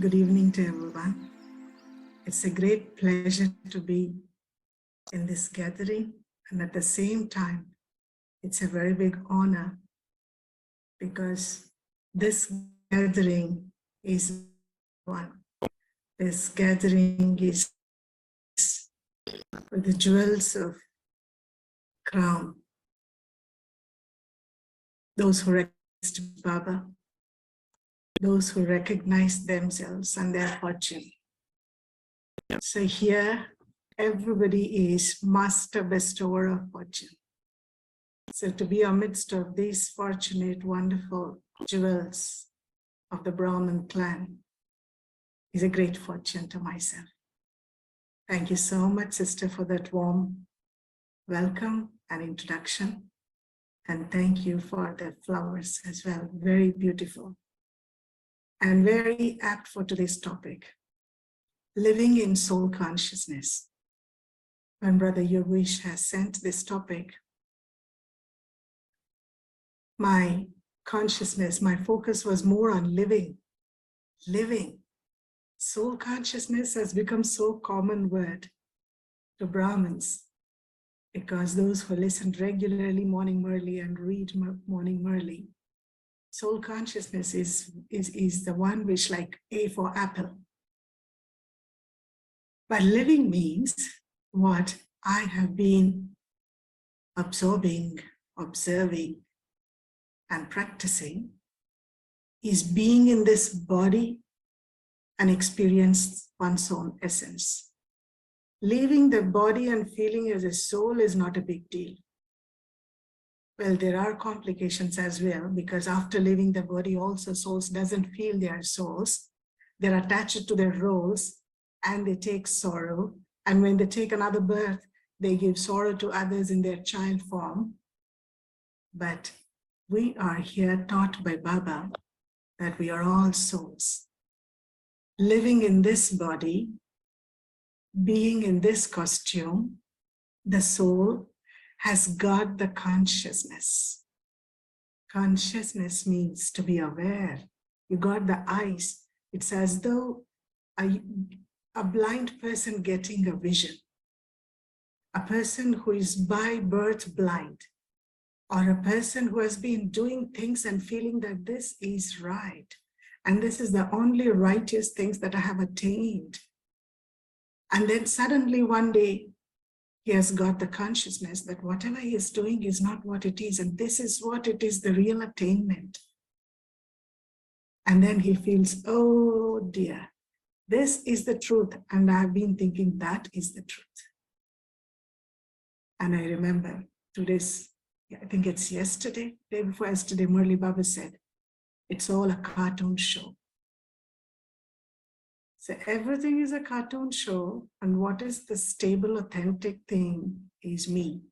Good evening to everyone. It's a great pleasure to be in this gathering, and at the same time, it's a very big honor because this gathering is one. This gathering is with the jewels of crown. Those who recognize Baba, those who recognize themselves and their fortune. So here, everybody is master bestower of fortune. So to be amidst of these fortunate, wonderful jewels of the Brahmin clan is a great fortune to myself. Thank you so much, sister, for that warm welcome and introduction. And thank you for the flowers as well. Very beautiful and very apt for today's topic, living in soul consciousness. When Brother Yogesh has sent this topic, my consciousness, my focus was more on living. Soul consciousness has become so common word to Brahmins because those who listen regularly morning Murli and read morning Murli, soul consciousness is the one which like A for apple. But living means what I have been absorbing, observing, and practicing is being in this body and experience one's own essence. Leaving the body and feeling as a soul is not a big deal. Well, there are complications as well, because after leaving the body also souls doesn't feel they are souls. They're attached to their roles and they take sorrow. And when they take another birth, they give sorrow to others in their child form. But we are here taught by Baba that we are all souls. Living in this body, being in this costume, the soul has got the consciousness. Consciousness means to be aware. You got the eyes. It's as though a blind person getting a vision. A person who is by birth blind, or a person who has been doing things and feeling that this is right. And this is the only righteous things that I have attained. And then suddenly one day, he has got the consciousness that whatever he is doing is not what it is. And this is what it is, the real attainment. And then he feels, oh dear, this is the truth. And I've been thinking that is the truth. And I remember today's, I think it's yesterday, day before yesterday, Murli Baba said, it's all a cartoon show. So everything is a cartoon show, and what is the stable, authentic thing is me,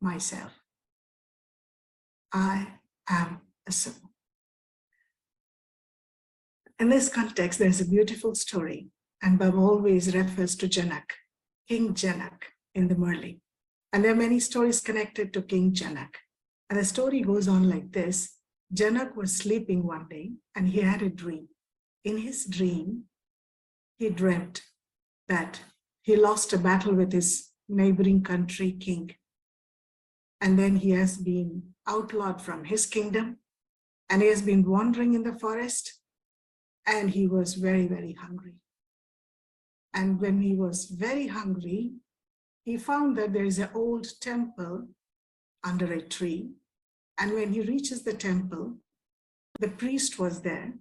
myself. I am a soul. In this context, there's a beautiful story, and Baba always refers to Janak, King Janak in the Murli. And there are many stories connected to King Janak. And the story goes on like this. Janak was sleeping one day and he had a dream. In his dream, he dreamt that he lost a battle with his neighboring country king. And then he has been outlawed from his kingdom and he has been wandering in the forest and he was very, very hungry. And when he was very hungry, he found that there is an old temple under a tree. And when he reaches the temple, the priest was there,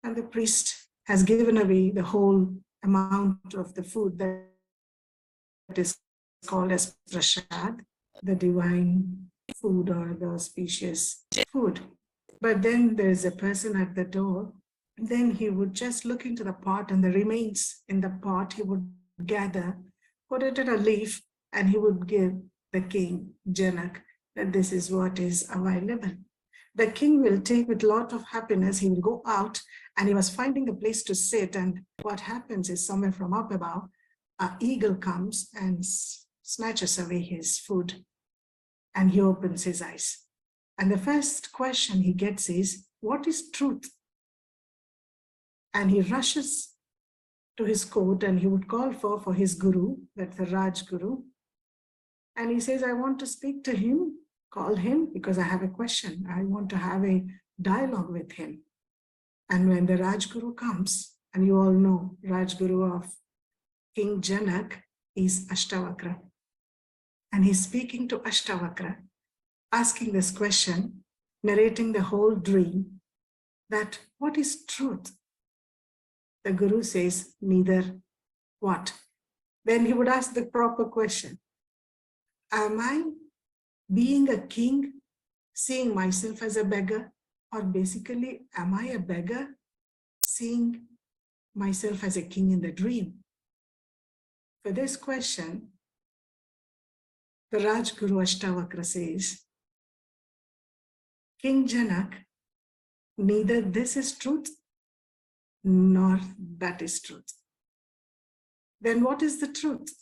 and the priest has given away the whole amount of the food that is called as prasad, the divine food or the auspicious food. But then there's a person at the door. Then he would just look into the pot, and the remains in the pot he would gather, put it in a leaf, and he would give the king, Janak, that this is what is available. The king will take with a lot of happiness, he will go out, and he was finding a place to sit, and what happens is somewhere from up above, an eagle comes and snatches away his food, and he opens his eyes. And the first question he gets is, what is truth? And he rushes to his court and he would call for his guru, that's the Raj Guru. And he says, I want to speak to him, call him because I have a question. I want to have a dialogue with him. And when the Raj Guru comes, and you all know Raj Guru of King Janak is Ashtavakra. And he's speaking to Ashtavakra, asking this question, narrating the whole dream, that what is truth? The Guru says, neither what? Then he would ask the proper question. Am I being a king, seeing myself as a beggar? Or basically, am I a beggar, seeing myself as a king in the dream? For this question, the Raj Guru Ashtavakra says, King Janak, neither this is truth, nor that is truth. Then what is the truth?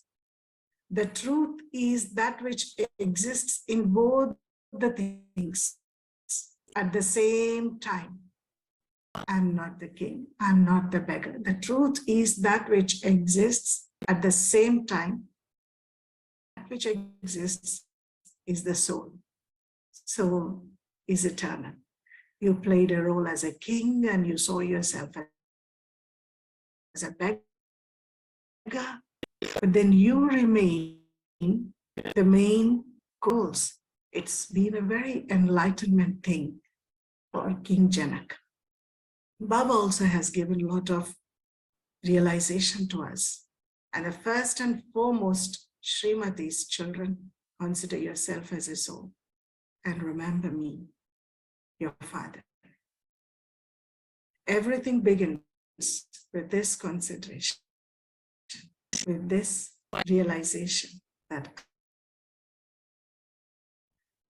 The truth is that which exists in both the things at the same time. I'm not the king, I'm not the beggar. The truth is that which exists at the same time. That which exists is the soul. Soul is eternal. You played a role as a king and you saw yourself as a beggar, but then you remain the main goals. It's been a very enlightenment thing for King Janak. Baba also has given a lot of realization to us. And the first and foremost, Srimati's children, consider yourself as a soul and remember me, your father. Everything begins with this consideration, with this realization that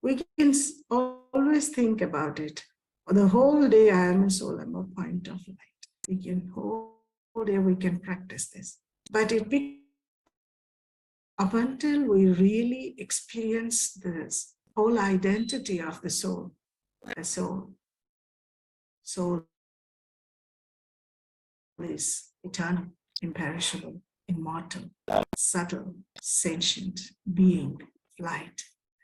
we can always think about it. The whole day I am a soul, I'm a point of light. We can whole day we can practice this. But it up until we really experience this whole identity of the soul, soul is eternal, imperishable, immortal, subtle, sentient, being, light.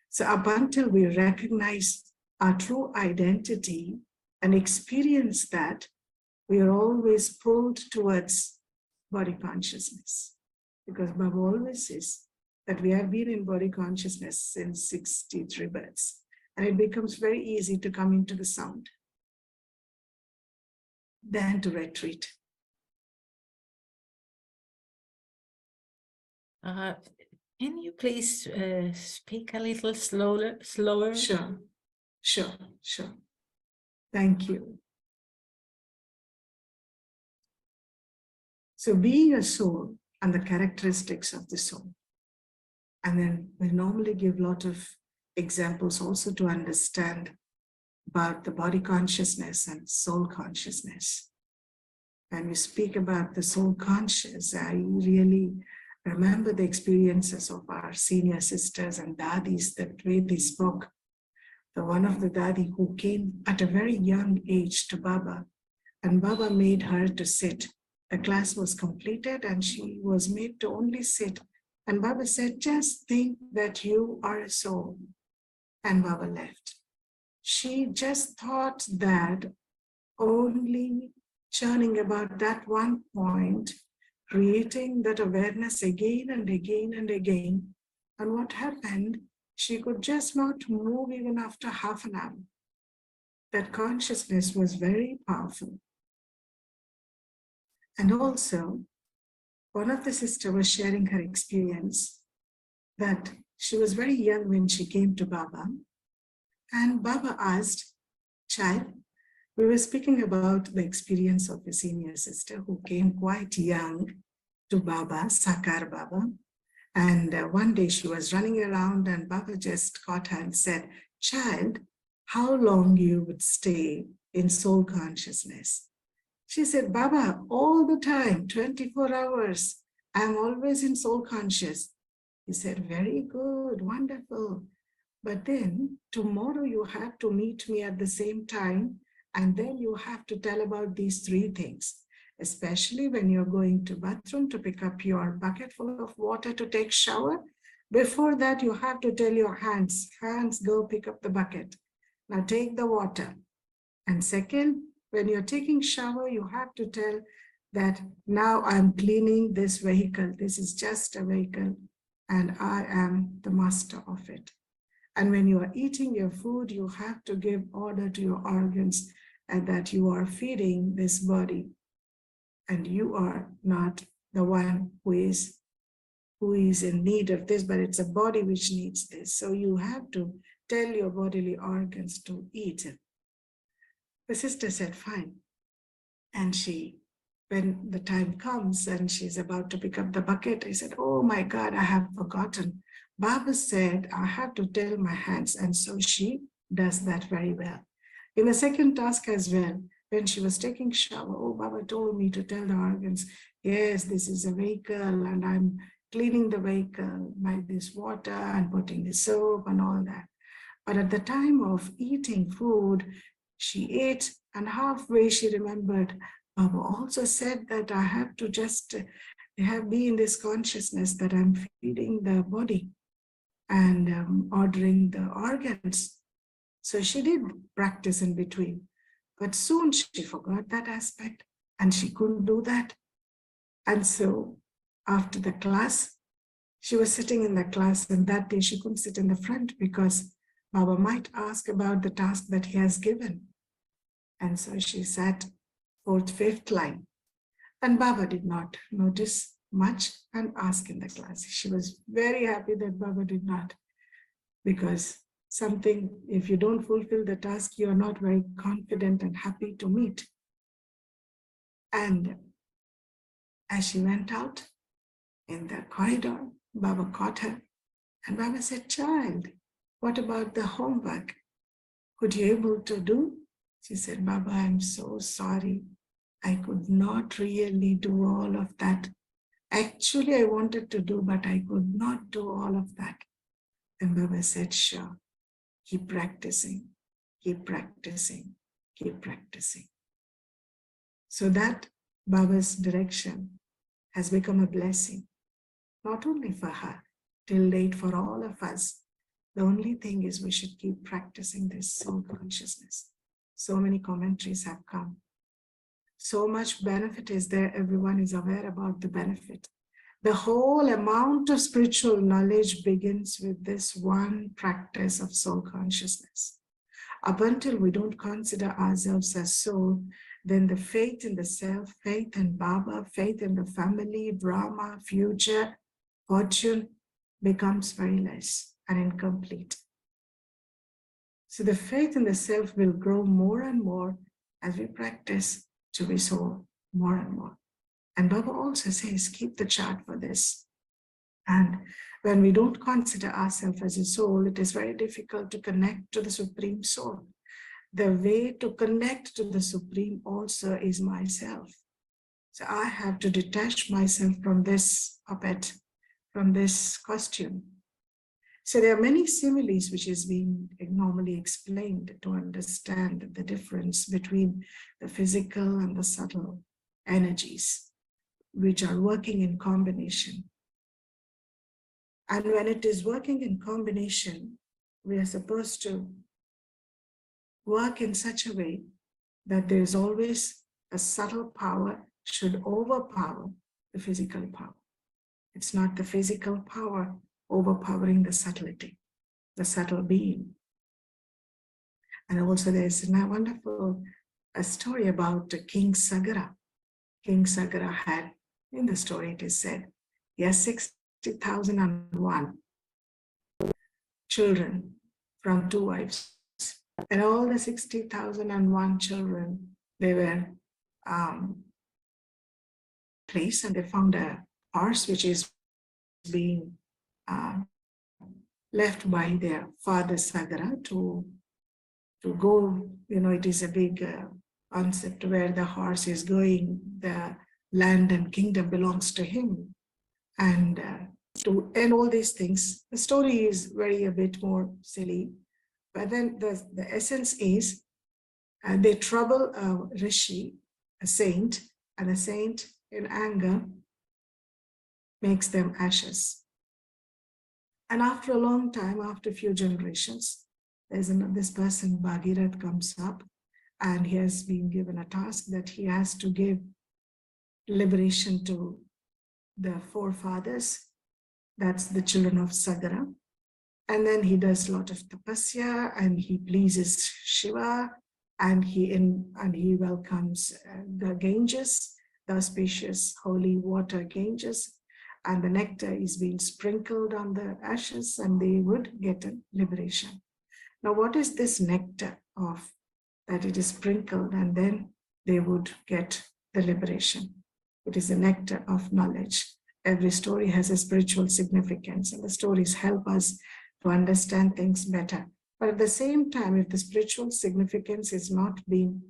So up until we recognize our true identity and experience that, we are always pulled towards body consciousness. Because Baba always says that we have been in body consciousness since 63 births. And it becomes very easy to come into the sound, then to retreat. Can you please speak a little slower? Sure. Thank you. So being a soul and the characteristics of the soul. And then we normally give a lot of examples also to understand about the body consciousness and soul consciousness. When we speak about the soul conscious, I really remember the experiences of our senior sisters and dadis, that way they spoke. The one of the dadi who came at a very young age to Baba, and Baba made her to sit. The class was completed and she was made to only sit. And Baba said, just think that you are a soul. And Baba left. She just thought that only churning about that one point, creating that awareness again and again and again. And what happened? She could just not move even after half an hour. That consciousness was very powerful. And also, one of the sisters was sharing her experience that she was very young when she came to Baba. And Baba asked, child, we were speaking about the experience of a senior sister who came quite young to Baba, Sakar Baba. And one day she was running around and Baba just caught her and said, child, how long you would stay in soul consciousness? She said, Baba, all the time, 24 hours, I'm always in soul conscious. He said, very good, wonderful. But then tomorrow you have to meet me at the same time, and then you have to tell about these three things. especially when you're going to bathroom to pick up your bucket full of water to take shower. Before that, you have to tell your hands, go pick up the bucket. Now take the water. And second, when you're taking shower, you have to tell that now I'm cleaning this vehicle. This is just a vehicle and I am the master of it. And when you are eating your food, you have to give order to your organs and that you are feeding this body. And you are not the one who is in need of this, but it's a body which needs this. So you have to tell your bodily organs to eat it. The sister said, fine. And when the time comes and she's about to pick up the bucket, I said, oh my God, I have forgotten. Baba said, I have to tell my hands. And so she does that very well. In the second task as well, when she was taking shower, oh, Baba told me to tell the organs, yes, this is a vehicle and I'm cleaning the vehicle by this water and putting the soap and all that. But at the time of eating food, she ate and halfway she remembered, Baba also said that I have to just be in this consciousness that I'm feeding the body and ordering the organs. So she did practice in between, but soon she forgot that aspect and she couldn't do that. And so after the class, she was sitting in the class and that day she couldn't sit in the front because Baba might ask about the task that he has given. And so she sat fourth, fifth line. And Baba did not notice much and ask in the class. She was very happy that Baba did not, because something, if you don't fulfill the task, you're not very confident and happy to meet. And as she went out in the corridor, Baba caught her and Baba said, child, what about the homework? Could you able to do? She said, Baba, I'm so sorry. I could not really do all of that. Actually, I wanted to do, but I could not do all of that. And Baba said, sure, keep practicing, keep practicing, keep practicing. So that Baba's direction has become a blessing, not only for her, till date for all of us. The only thing is we should keep practicing this soul consciousness. So many commentaries have come. So much benefit is there. Everyone is aware about the benefit. The whole amount of spiritual knowledge begins with this one practice of soul consciousness. Up until we don't consider ourselves as soul, then the faith in the self, faith in Baba, faith in the family, Brahma, future, fortune becomes very less and incomplete. So the faith in the self will grow more and more as we practice to be soul more and more. And Baba also says, keep the chart for this. And when we don't consider ourselves as a soul, it is very difficult to connect to the Supreme Soul. The way to connect to the Supreme also is myself. So I have to detach myself from this puppet, from this costume. So there are many similes which is being normally explained to understand the difference between the physical and the subtle energies which are working in combination. And when it is working in combination, we are supposed to work in such a way that there is always a subtle power should overpower the physical power. It's not the physical power overpowering the subtlety, the subtle being. And also there's a wonderful story about King Sagara. King Sagara had, in the story it is said, he has 60,001 children from 2 wives. And all the 60,001 children, they were placed and they found a horse which is being left by their father Sagara to go, it is a big concept where the horse is going, the land and kingdom belongs to him. And to end all these things, the story is a bit more silly, but then the essence is they trouble a rishi, a saint, and the saint in anger makes them ashes. And after a long time, after a few generations, this person, Bhagirath, comes up and he has been given a task that he has to give liberation to the forefathers. That's the children of Sagara. And then he does a lot of tapasya and he pleases Shiva and he welcomes the Ganges, the auspicious holy water Ganges, and the nectar is being sprinkled on the ashes and they would get a liberation. Now, what is this nectar of that it is sprinkled and then they would get the liberation? It is the nectar of knowledge. Every story has a spiritual significance and the stories help us to understand things better. But at the same time, if the spiritual significance is not being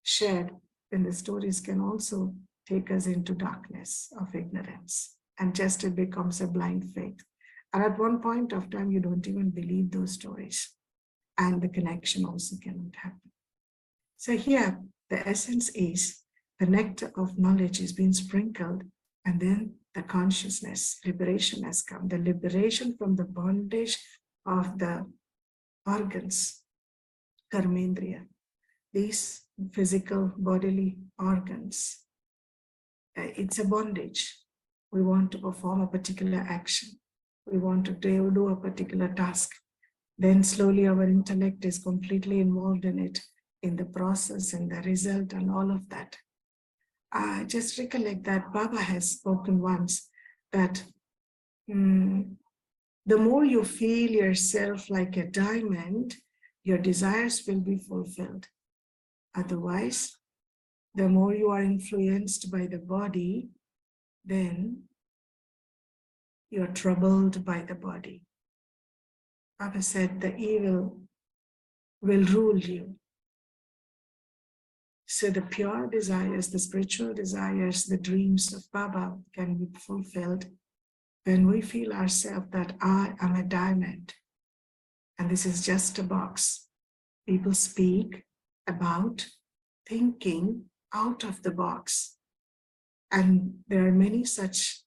shared, then the stories can also take us into darkness of ignorance and just it becomes a blind faith. And at one point of time, you don't even believe those stories and the connection also cannot happen. So here, the essence is the nectar of knowledge is being sprinkled and then the consciousness, liberation has come, the liberation from the bondage of the organs, karmendriya, these physical bodily organs. It's a bondage. We want to perform a particular action. We want to do a particular task. Then slowly our intellect is completely involved in it, in the process and the result and all of that. Just recollect that Baba has spoken once that the more you feel yourself like a diamond, your desires will be fulfilled. Otherwise, the more you are influenced by the body, then you're troubled by the body. Baba said the evil will rule you. So the pure desires, the spiritual desires, the dreams of Baba can be fulfilled when we feel ourselves that I am a diamond and this is just a box. People speak about thinking out of the box. And there are many such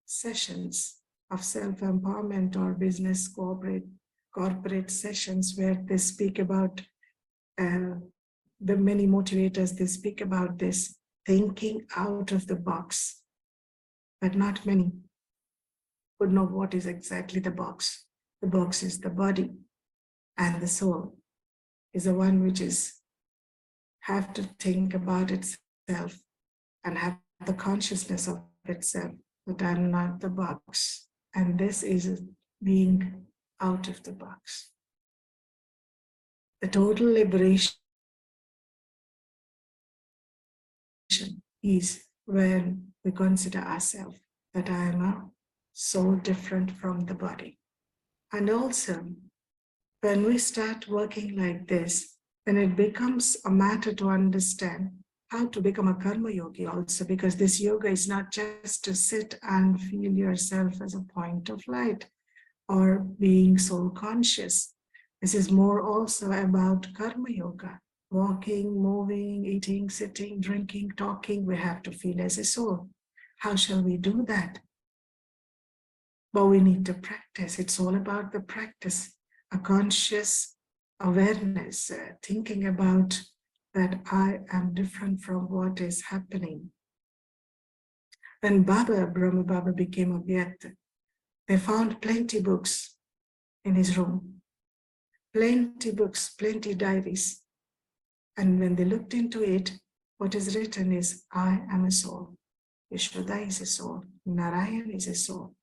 sessions of self-empowerment or business corporate sessions where they speak about the many motivators, they speak about this thinking out of the box, but not many would know what is exactly the box. The box is the body, and the soul is the one which is have to think about itself and have the consciousness of itself, that I'm not the box. And this is being out of the box. The total liberation is when we consider ourselves that I am a soul different from the body. And also, when we start working like this, then it becomes a matter to understand how to become a karma yogi also, because this yoga is not just to sit and feel yourself as a point of light or being soul conscious. This is more also about karma yoga. Walking, moving, eating, sitting, drinking, talking, we have to feel as a soul. How shall we do that? But we need to practice. It's all about the practice, a conscious awareness, thinking about that I am different from what is happening. When Brahma Baba became Abhyakta, they found plenty books in his room, plenty books, plenty diaries. And when they looked into it, what is written is, I am a soul. Yashoda is a soul. Narayan is a soul.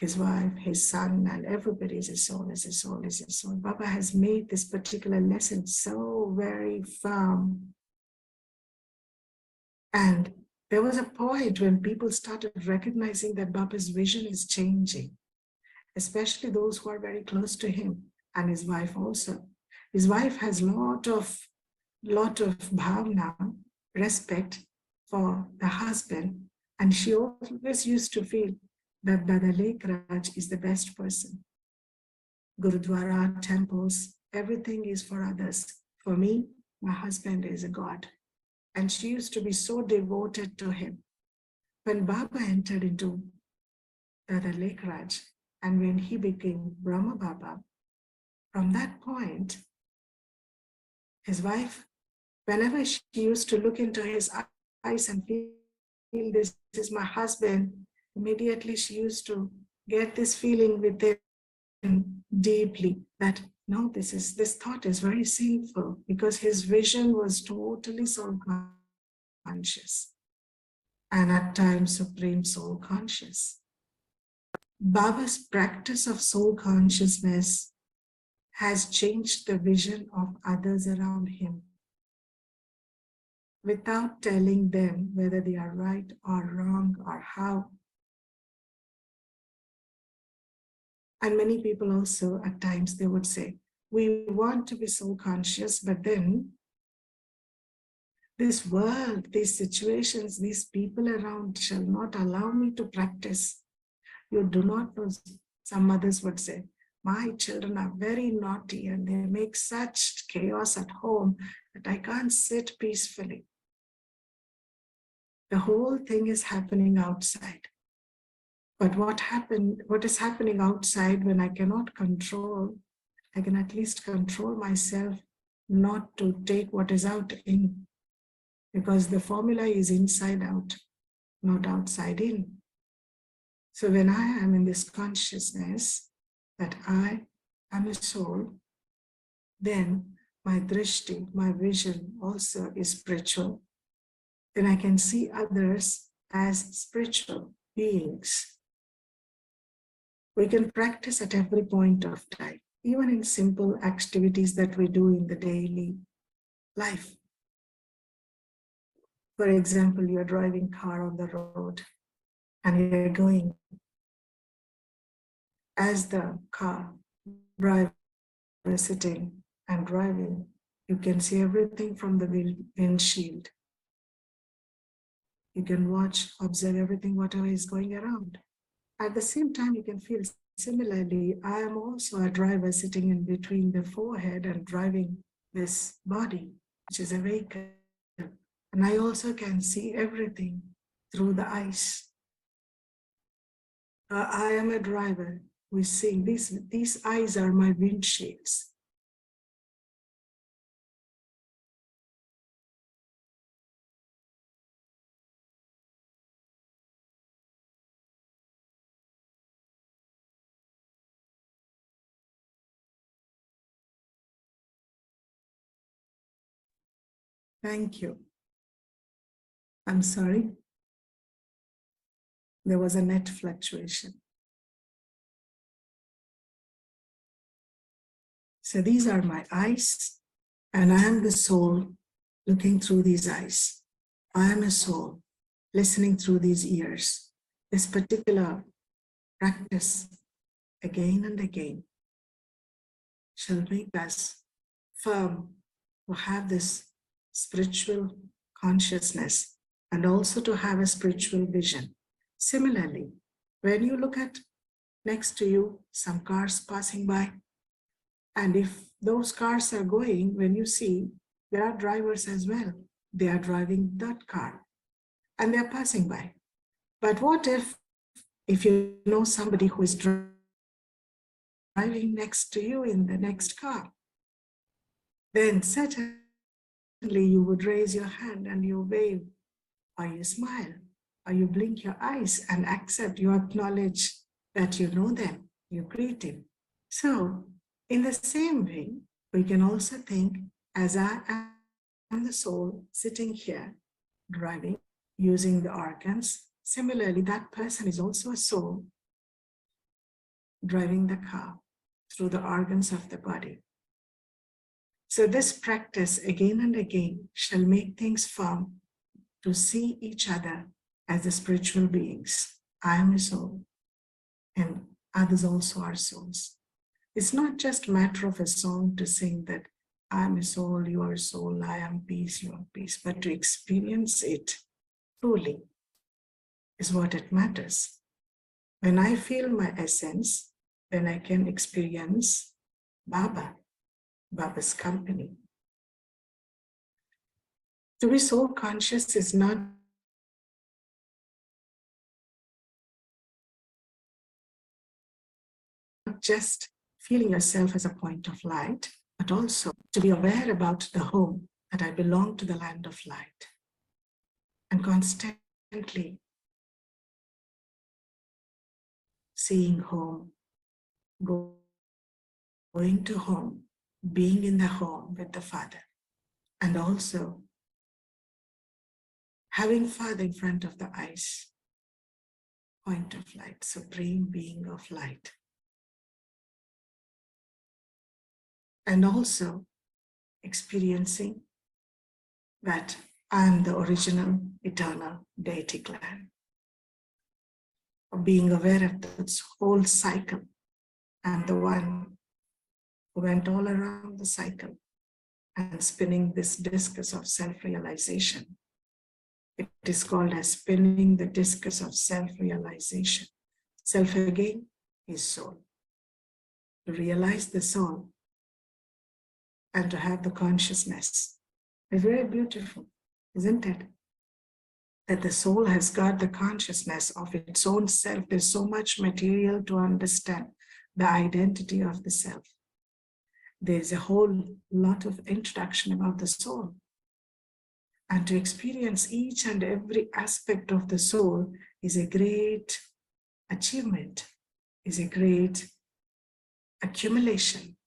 His wife, his son, and everybody is a soul, is a soul, is a soul. Baba has made this particular lesson so very firm. And there was a point when people started recognizing that Baba's vision is changing, especially those who are very close to him, and his wife also. His wife has lot of bhavna, respect for the husband, and she always used to feel that Dada Lekraj is the best person. Gurudwara, temples, everything is for others. For me, my husband is a god. And she used to be so devoted to him. When Baba entered into Dada Lake Raj, and when he became Brahma Baba, from that point, his wife, whenever she used to look into his eyes and feel this is my husband, immediately she used to get this feeling within deeply that no, this thought is very sinful, because his vision was totally soul conscious and at times supreme soul conscious. Baba's practice of soul consciousness has changed the vision of others around him without telling them whether they are right or wrong or how. And many people also, at times, they would say, we want to be soul conscious, but then this world, these situations, these people around shall not allow me to practice. You do not know, some mothers would say, my children are very naughty and they make such chaos at home that I can't sit peacefully. The whole thing is happening outside. But what is happening outside, when I cannot control, I can at least control myself not to take what is out in, because the formula is inside out, not outside in. So when I am in this consciousness that I am a soul, then my drishti, my vision also is spiritual. Then I can see others as spiritual beings. We can practice at every point of time, even in simple activities that we do in the daily life. For example, you're driving car on the road and you're going. As the car driver is sitting and driving, you can see everything from the windshield. You can watch, observe everything, whatever is going around. At the same time, you can feel similarly, I am also a driver sitting in between the forehead and driving this body, which is a vehicle. And I also can see everything through the eyes. I am a driver who is seeing these eyes are my windshields. Thank you. I'm sorry. There was a net fluctuation. So these are my eyes, and I am the soul looking through these eyes. I am a soul listening through these ears. This particular practice, again and again, shall make us firm to have this spiritual consciousness and also to have a spiritual vision. Similarly, when you look at next to you some cars passing by, and if those cars are going, when you see there are drivers as well, they are driving that car and they're passing by. But what if you know somebody who is driving next to you in the next car, then certainly you would raise your hand and you wave, or you smile, or you blink your eyes and accept, you acknowledge that you know them, you greet him. So in the same way, we can also think, as I am the soul sitting here, driving, using the organs, similarly, that person is also a soul driving the car through the organs of the body. So this practice again and again shall make things firm to see each other as the spiritual beings. I am a soul and others also are souls. It's not just a matter of a song to sing that I am a soul, you are a soul, I am peace, you are peace, but to experience it truly is what it matters. When I feel my essence, then I can experience Baba's company. To be soul conscious is not just feeling yourself as a point of light, but also to be aware about the home, that I belong to the land of light. And constantly seeing home, going to home, being in the home with the Father, and also having Father in front of the eyes, point of light, supreme being of light. And also experiencing that I am the original, eternal deity clan. Of being aware of this whole cycle. I'm the one who went all around the cycle and spinning this discus of self-realization. It is called as spinning the discus of self-realization. Self again is soul. To realize the soul and to have the consciousness is very beautiful, isn't it? That the soul has got the consciousness of its own self. There's so much material to understand the identity of the self. There's a whole lot of introduction about the soul. And to experience each and every aspect of the soul is a great achievement, is a great accumulation,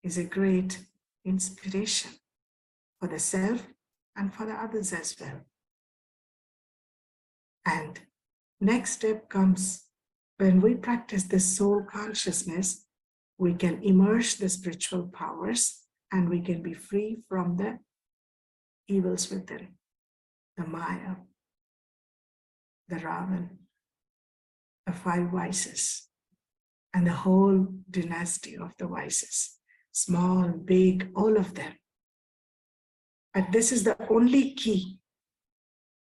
is a great inspiration for the self and for the others as well. And next step comes when we practice this soul consciousness, we can immerse the spiritual powers and we can be free from the evils within, the Maya, the Ravan, the five vices, and the whole dynasty of the vices, small, big, all of them. But this is the only key,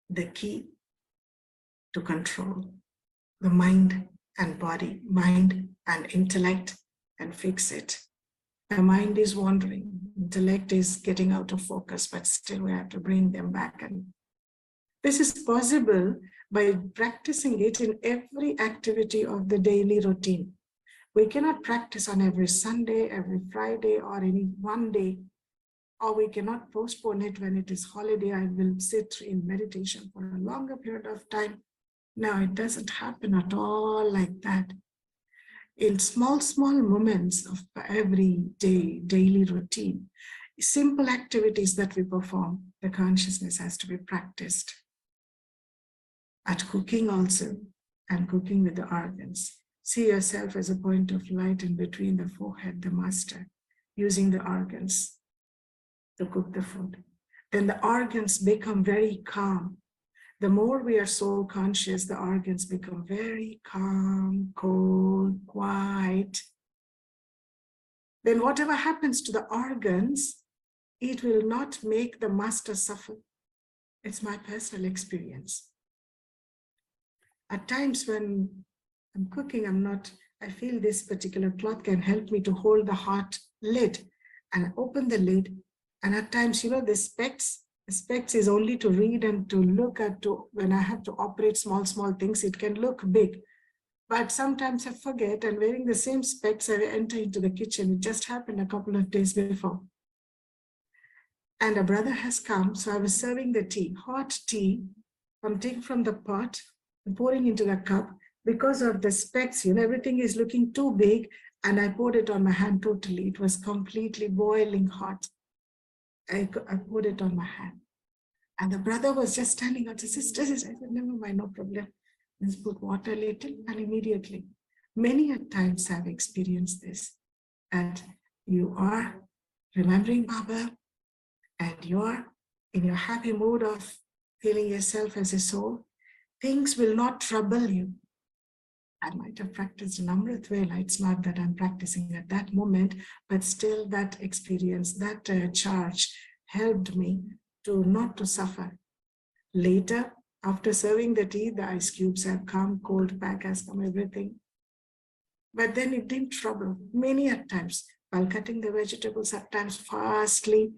the key to control the mind and body, mind and intellect, and fix it. The mind is wandering, intellect is getting out of focus, but still we have to bring them back. And this is possible by practicing it in every activity of the daily routine. We cannot practice on every Sunday, every Friday, or any one day, or we cannot postpone it when it is holiday. I will sit in meditation for a longer period of time. No, it doesn't happen at all like that. In small moments of every day, daily routine, simple activities that we perform, the consciousness has to be practiced. At cooking also, and cooking with the organs. See yourself as a point of light in between the forehead, the master, using the organs to cook the food. Then the organs become very calm. The more we are soul conscious, the organs become very calm, cold, quiet. Then whatever happens to the organs, it will not make the master suffer. It's my personal experience. At times when I'm cooking, I feel this particular cloth can help me to hold the hot lid, and I open the lid. And at times, the specs is only to read and to look at, when I have to operate small things, it can look big. But sometimes I forget, and wearing the same specs, I enter into the kitchen. It just happened a couple of days before. And a brother has come, so I was serving the tea, hot tea. I'm taking from the pot and pouring into the cup. Because of the specs, everything is looking too big, and I poured it on my hand totally. It was completely boiling hot. I poured it on my hand. And the brother was just standing out. He said, sister, I said, never mind, no problem. Just put water a little, and immediately. Many a times I've experienced this. And you are remembering Baba, and you're in your happy mood of feeling yourself as a soul. Things will not trouble you. I might have practiced an Amrit Vela. It's not that I'm practicing at that moment, but still that experience, that charge helped me to not to suffer. Later, after serving the tea, the ice cubes have come, cold pack has come, everything. But then it didn't trouble. Many at times, while cutting the vegetables, at times fastly,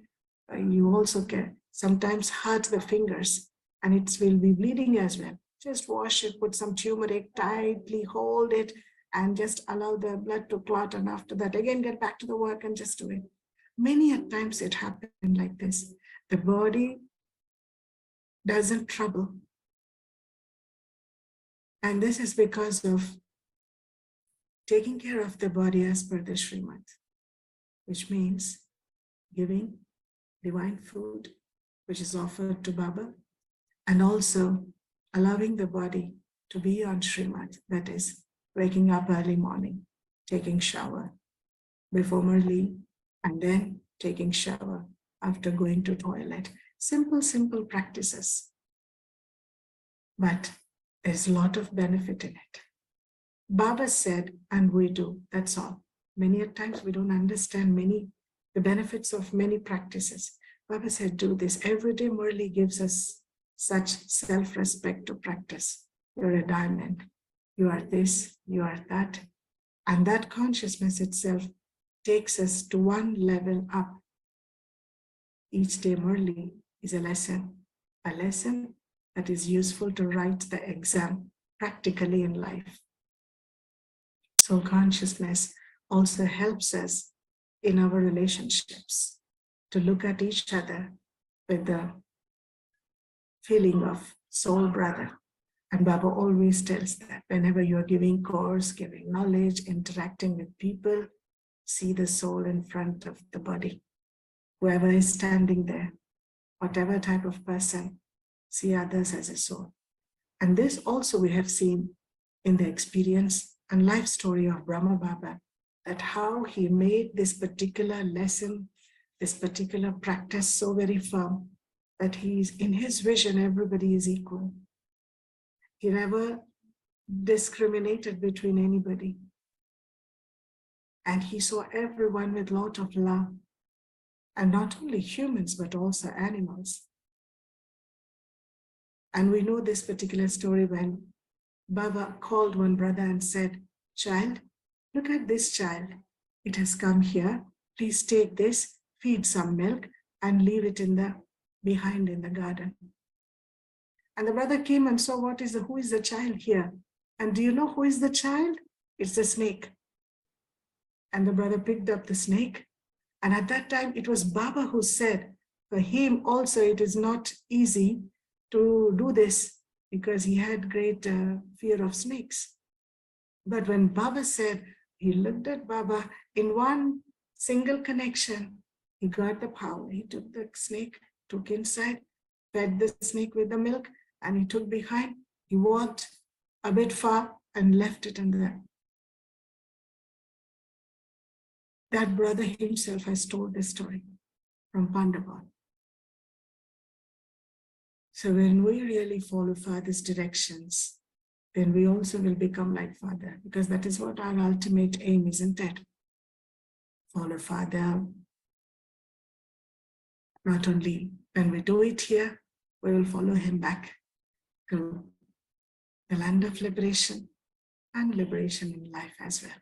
you also can sometimes hurt the fingers and it will be bleeding as well. Just wash it, put some turmeric, tightly hold it, and just allow the blood to clot. And after that, again, get back to the work and just do it. Many a times it happened like this. The body doesn't trouble. And this is because of taking care of the body as per the Srimad, which means giving divine food, which is offered to Baba, and also allowing the body to be on Srimad, that is, waking up early morning, taking shower before Murli, and then taking shower after going to toilet. Simple, simple practices. But there's a lot of benefit in it. Baba said, and we do, that's all. Many a times we don't understand the benefits of many practices. Baba said, do this. Every day Murli gives us such self-respect to practice. You're a diamond. You are this, you are that. And that consciousness itself takes us to one level up. Each day Murli is a lesson that is useful to write the exam practically in life. So consciousness also helps us in our relationships to look at each other with the feeling of soul brother. And Baba always tells that whenever you're giving course, giving knowledge, interacting with people, see the soul in front of the body. Whoever is standing there, whatever type of person, see others as a soul. And this also we have seen in the experience and life story of Brahma Baba, that how he made this particular lesson, this particular practice so very firm, that he's in his vision, everybody is equal. He never discriminated between anybody. And he saw everyone with a lot of love. And not only humans, but also animals. And we know this particular story when Baba called one brother and said, child, look at this child. It has come here. Please take this, feed some milk, and leave it behind in the garden. And the brother came and saw who is the child here? And do you know who is the child? It's the snake. And the brother picked up the snake. And at that time, it was Baba who said, for him also, it is not easy to do this because he had great fear of snakes. But when Baba said, he looked at Baba in one single connection, he got the power. He took the snake, took inside, fed the snake with the milk, and he took behind. He walked a bit far and left it in there. That brother himself has told this story from Pandava. So when we really follow Father's directions, then we also will become like Father, because that is what our ultimate aim, isn't it? Follow Father. Not only when we do it here, we will follow him back to the land of liberation and liberation in life as well.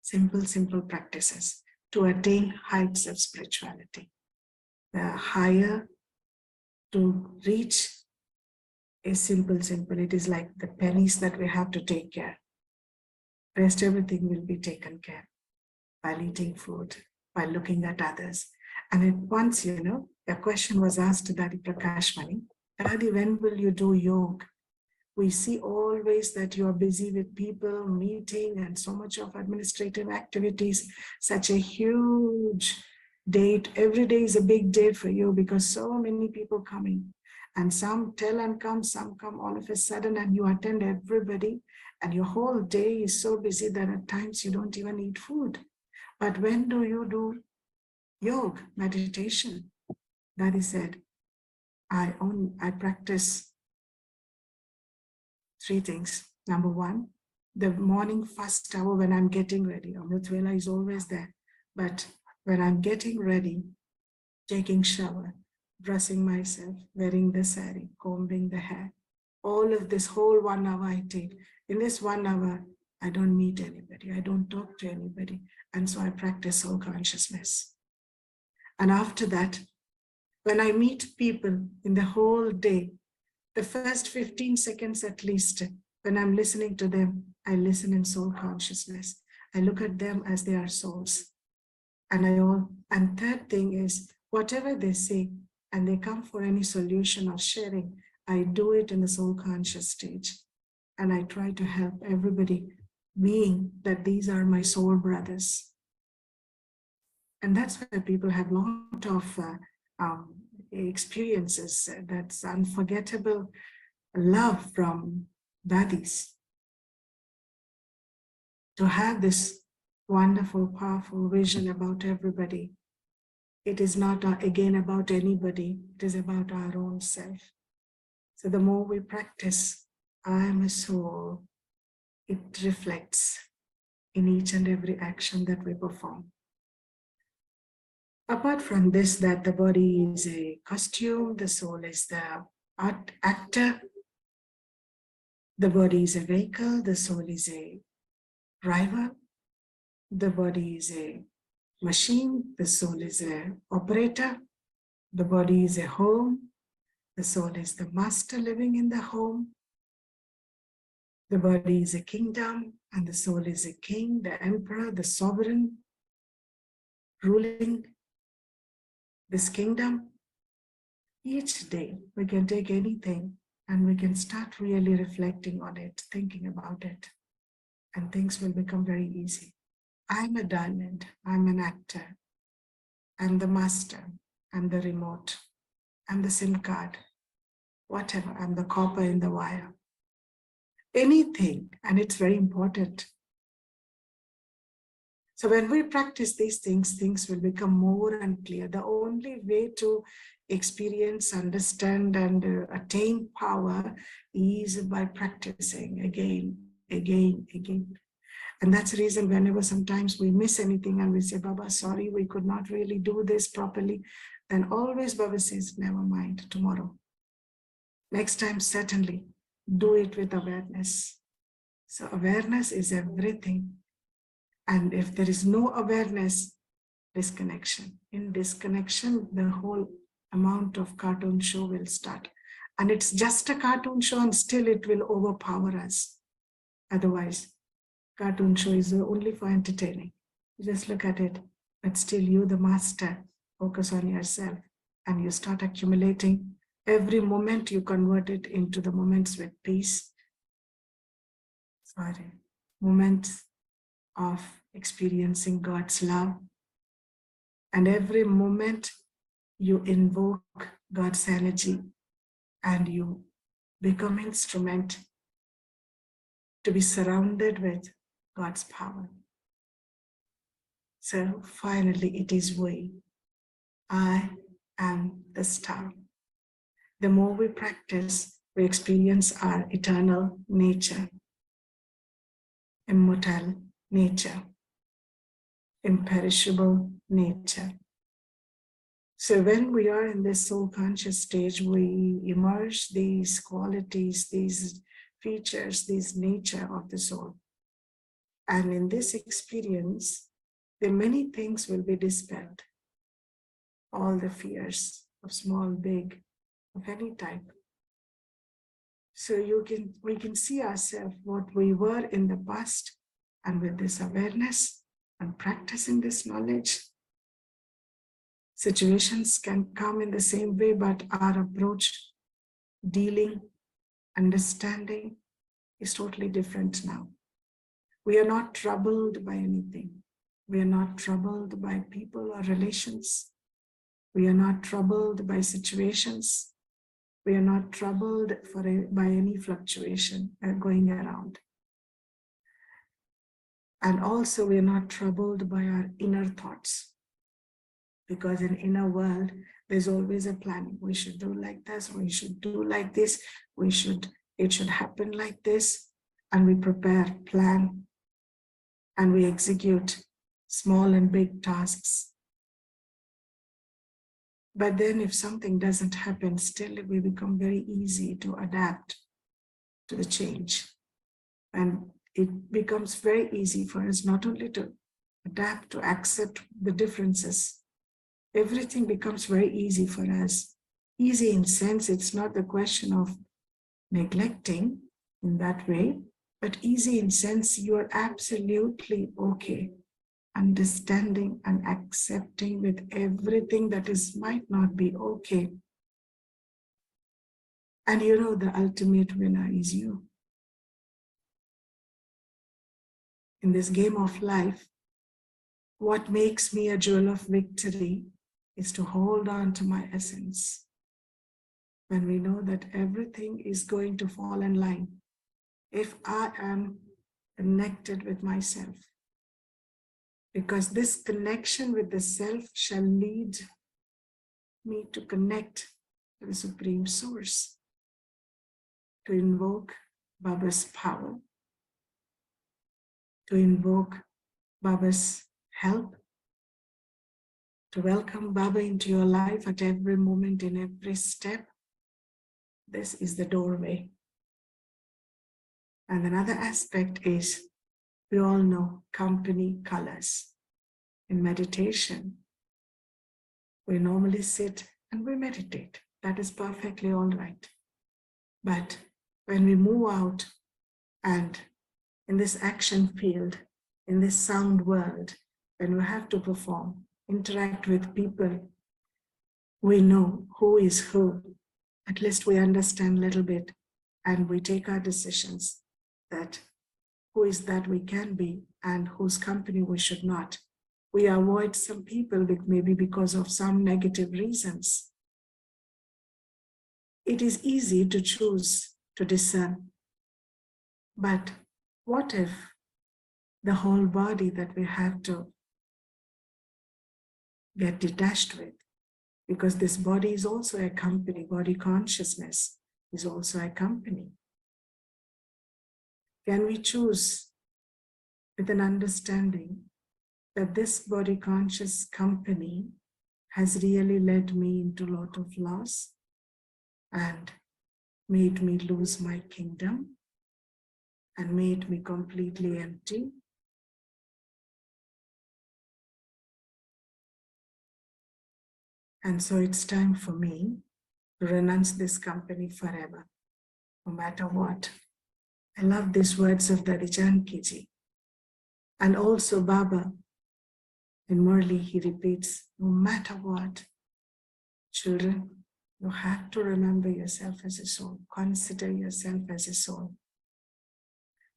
Simple, simple practices to attain heights of spirituality. The higher to reach is simple. It is like the pennies that we have to take care. Rest everything will be taken care while eating food, while looking at others. And at once, a question was asked to Daddy Prakashmani, Daddy, when will you do yoga? We see always that you are busy with people, meeting, and so much of administrative activities, such a huge date. Every day is a big day for you because so many people coming. And some tell and come, some come all of a sudden, and you attend everybody. And your whole day is so busy that at times you don't even eat food. But when do you do yoga, meditation? Daddy said, I practice 3 things. Number 1, the morning first hour when I'm getting ready. Amritvela is always there. But when I'm getting ready, taking shower, dressing myself, wearing the sari, combing the hair, all of this whole 1 hour I take. In this 1 hour, I don't meet anybody. I don't talk to anybody. And so I practice soul consciousness. And after that, When I meet people in the whole day, the first 15 seconds at least, when I'm listening to them, I listen in soul consciousness. I look at them as they are souls. And third thing is, whatever they say, and they come for any solution or sharing, I do it in the soul conscious stage. And I try to help everybody, being that these are my soul brothers. And that's why people have a lot of experiences. That's unforgettable love from daddies. To have this wonderful, powerful vision about everybody. It is not, again, about anybody. It is about our own self. So the more we practice, I am a soul, it reflects in each and every action that we perform. Apart from this, that the body is a costume, the soul is the actor, the body is a vehicle, the soul is a driver, the body is a machine, the soul is an operator, the body is a home, the soul is the master living in the home, the body is a kingdom, and the soul is a king, the emperor, the sovereign, ruling this kingdom. Each day we can take anything and we can start really reflecting on it, thinking about it, and things will become very easy. I'm a diamond, I'm an actor, I'm the master, I'm the remote, I'm the SIM card, whatever, I'm the copper in the wire. Anything, and it's very important. So when we practice these things, things will become more and clear. The only way to experience, understand, and attain power is by practicing again, again, again. And that's the reason whenever sometimes we miss anything and we say, Baba, sorry, we could not really do this properly, then always Baba says, never mind, tomorrow. Next time, certainly do it with awareness. So awareness is everything. And if there is no awareness, disconnection. In disconnection, the whole amount of cartoon show will start. And it's just a cartoon show and still it will overpower us. Otherwise, cartoon show is only for entertaining. You just look at it, but still you, the master, focus on yourself and you start accumulating. Every moment you convert it into the moments with peace. Moments of experiencing God's love. And every moment you invoke God's energy and you become instrument to be surrounded with God's power. So finally it is we. I am the star. The more we practice, we experience our eternal nature, immortal nature, imperishable nature. So when we are in this soul conscious stage, we emerge these qualities, these features, this nature of the soul. And in this experience, the many things will be dispelled. All the fears of small, big, of any type. So we can see ourselves what we were in the past, and with this awareness and practicing this knowledge, situations can come in the same way, but our approach, dealing, understanding is totally different now. We are not troubled by anything. We are not troubled by people or relations. We are not troubled by situations. We are not troubled by any fluctuation going around. And also we are not troubled by our inner thoughts. Because in inner world, there's always a planning. We should do like this, we should do like this, it should happen like this. And we prepare, plan, and we execute small and big tasks. But then if something doesn't happen, still we become very easy to adapt to the change. And it becomes very easy for us not only to adapt, to accept the differences, everything becomes very easy for us. Easy in sense, it's not the question of neglecting in that way, but easy in sense you are absolutely okay, understanding and accepting with everything that is might not be okay. And you know the ultimate winner is you. In this game of life, what makes me a jewel of victory is to hold on to my essence. When we know that everything is going to fall in line, if I am connected with myself, because this connection with the self shall lead me to connect to the Supreme Source, to invoke Baba's power, to invoke Baba's help, to welcome Baba into your life at every moment, in every step. This is the doorway. And another aspect is, we all know company colors. In meditation, we normally sit and we meditate. That is perfectly all right. But when we move out and in this action field, in this sound world, when we have to perform, interact with people, we know who is who. At least we understand a little bit, and we take our decisions that who is that we can be and whose company we should not. We avoid some people maybe because of some negative reasons. It is easy to choose, to discern. But what if the whole body that we have to get detached with? Because this body is also a company, body consciousness is also a company. Can we choose with an understanding that this body conscious company has really led me into a lot of loss and made me lose my kingdom and made me completely empty? And so it's time for me to renounce this company forever, no matter what. I love these words of Dadi Janki Ji. And also Baba, in Murli, he repeats, no matter what, children, you have to remember yourself as a soul. Consider yourself as a soul.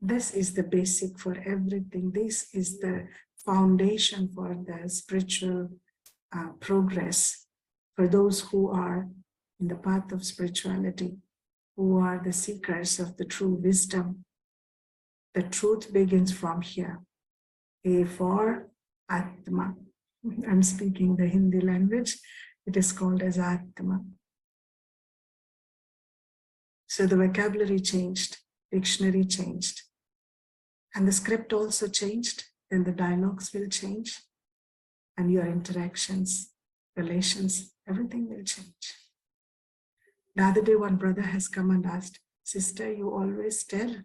This is the basic for everything. This is the foundation for the spiritual progress. For those who are in the path of spirituality, who are the seekers of the true wisdom, the truth begins from here. A for Atma. I'm speaking the Hindi language. It is called as Atma. So the vocabulary changed, dictionary changed, and the script also changed. Then the dialogues will change, and your interactions, relations, everything will change. The other day, one brother has come and asked, sister, you always tell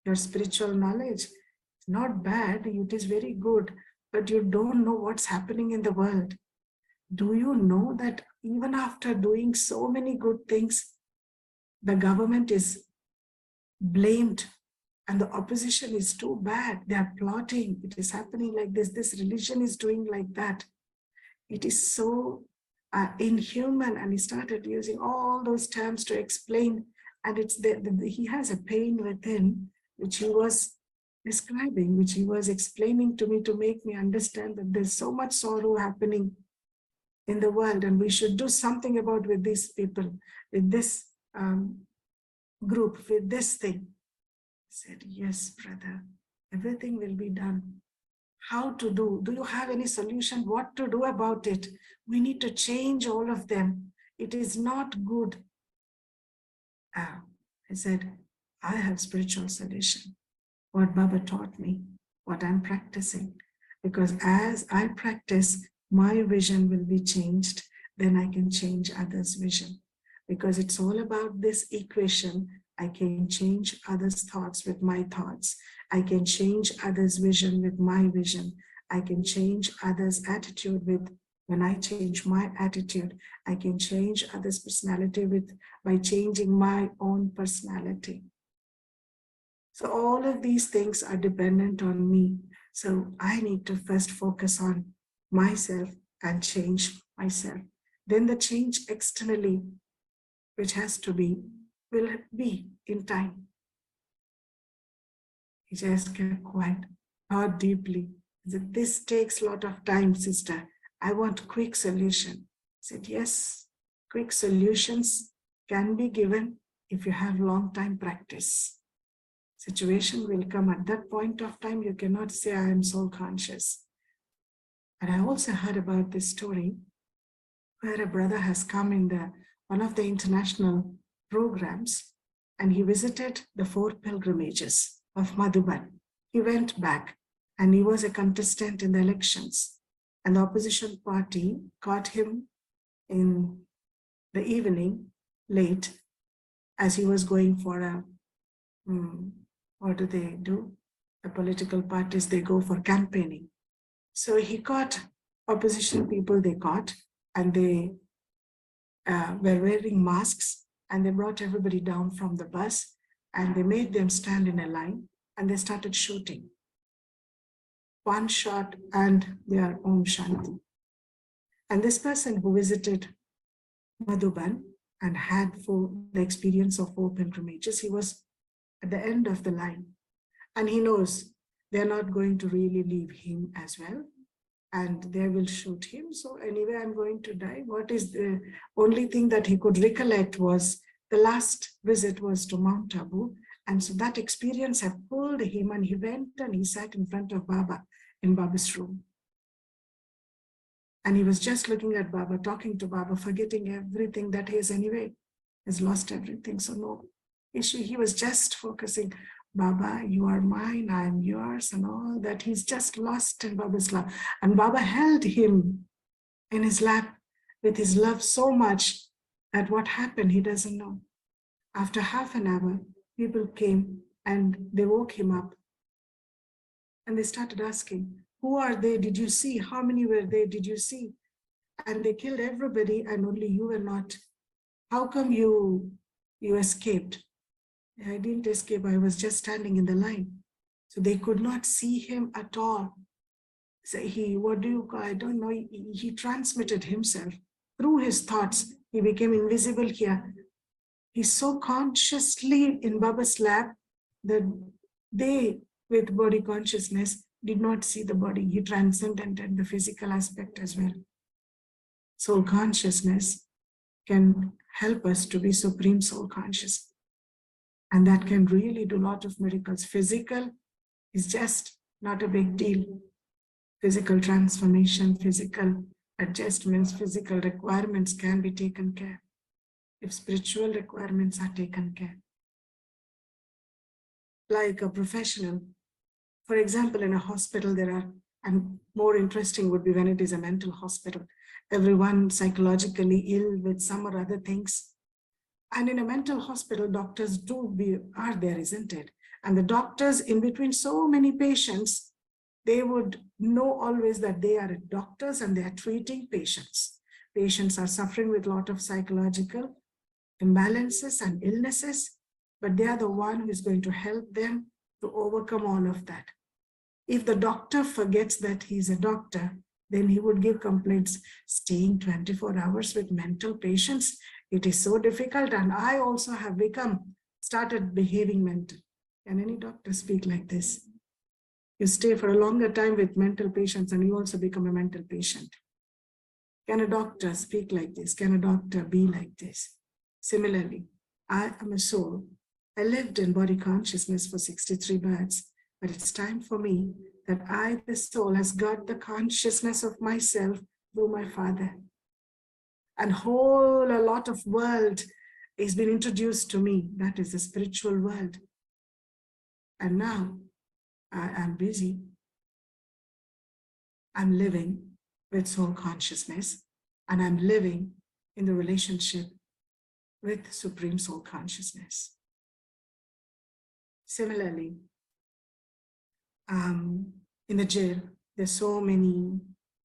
your spiritual knowledge. It's not bad, it is very good, but you don't know what's happening in the world. Do you know that even after doing so many good things, the government is blamed and the opposition is too bad. They are plotting. It is happening like this. This religion is doing like that. It is so inhuman. And he started using all those terms to explain. And it's he has a pain within, which he was describing, which he was explaining to me to make me understand that there's so much sorrow happening in the world, and we should do something about with these people, with this group, with this thing. I said, yes, brother, everything will be done. How to do? Do you have any solution? What to do about it? We need to change all of them. It is not good. I said, I have spiritual solution. What Baba taught me, what I'm practicing. Because as I practice, my vision will be changed, then I can change others' vision. Because it's all about this equation. I can change others' thoughts with my thoughts. I can change others' vision with my vision. I can change others' attitude with When I change my attitude, I can change others' personality by changing my own personality. So all of these things are dependent on me. So I need to first focus on myself and change myself. Then the change externally, which has to be, will be in time. He just kept quiet, thought deeply. He said, this takes a lot of time, sister. I want quick solution. I said, yes, quick solutions can be given if you have long time practice. Situation will come at that point of time. You cannot say, I am soul conscious. And I also heard about this story where a brother has come in one of the international programs, and he visited the 4 pilgrimages of Madhuban. He went back and he was a contestant in the elections, and the opposition party caught him in the evening late as he was going for a what do they do? The political parties, they go for campaigning. So he caught opposition people, they caught, and they were wearing masks, and they brought everybody down from the bus, and they made them stand in a line, and they started shooting. One shot and their own shanti. And this person who visited Madhuban and had the experience of 4 pilgrimages, he was at the end of the line. And he knows they're not going to really leave him as well. And they will shoot him. So anyway, I'm going to die. What is the only thing that he could recollect was the last visit was to Mount Abu. And so that experience had pulled him, and he went and he sat in front of Baba in Baba's room. And he was just looking at Baba, talking to Baba, forgetting everything that he is anyway, has lost everything. So no issue. He was just focusing, Baba, you are mine, I am yours, and all that. He's just lost in Baba's love. And Baba held him in his lap with his love so much that what happened, he doesn't know. After half an hour, people came and they woke him up. And they started asking, who are they? Did you see? How many were they? Did you see? And they killed everybody, and only you were not. How come you escaped? I didn't escape. I was just standing in the line. So they could not see him at all. So I don't know. He transmitted himself through his thoughts. He became invisible here. He's so consciously in Baba's lap that they, with body consciousness, did not see the body. He transcended the physical aspect as well. Soul consciousness can help us to be supreme soul conscious. And that can really do a lot of miracles. Physical is just not a big deal. Physical transformation, physical adjustments, physical requirements can be taken care if spiritual requirements are taken care. Like a professional, for example, in a hospital, and more interesting would be when it is a mental hospital. Everyone psychologically ill with some or other things. And in a mental hospital, doctors are there, isn't it? And the doctors, in between so many patients, they would know always that they are doctors and they are treating patients. Patients are suffering with a lot of psychological imbalances and illnesses, but they are the one who is going to help them to overcome all of that. If the doctor forgets that he's a doctor, then he would give complaints. Staying 24 hours with mental patients, it is so difficult, and I also have started behaving mental. Can any doctor speak like this? You stay for a longer time with mental patients and you also become a mental patient. Can a doctor speak like this? Can a doctor be like this? Similarly, I am a soul. I lived in body consciousness for 63 births, but it's time for me that I, the soul, has got the consciousness of myself through my Father. And a lot of world is being introduced to me. That is the spiritual world. And now I am busy. I'm living with soul consciousness, and I'm living in the relationship with supreme soul consciousness. Similarly, in the jail, there's so many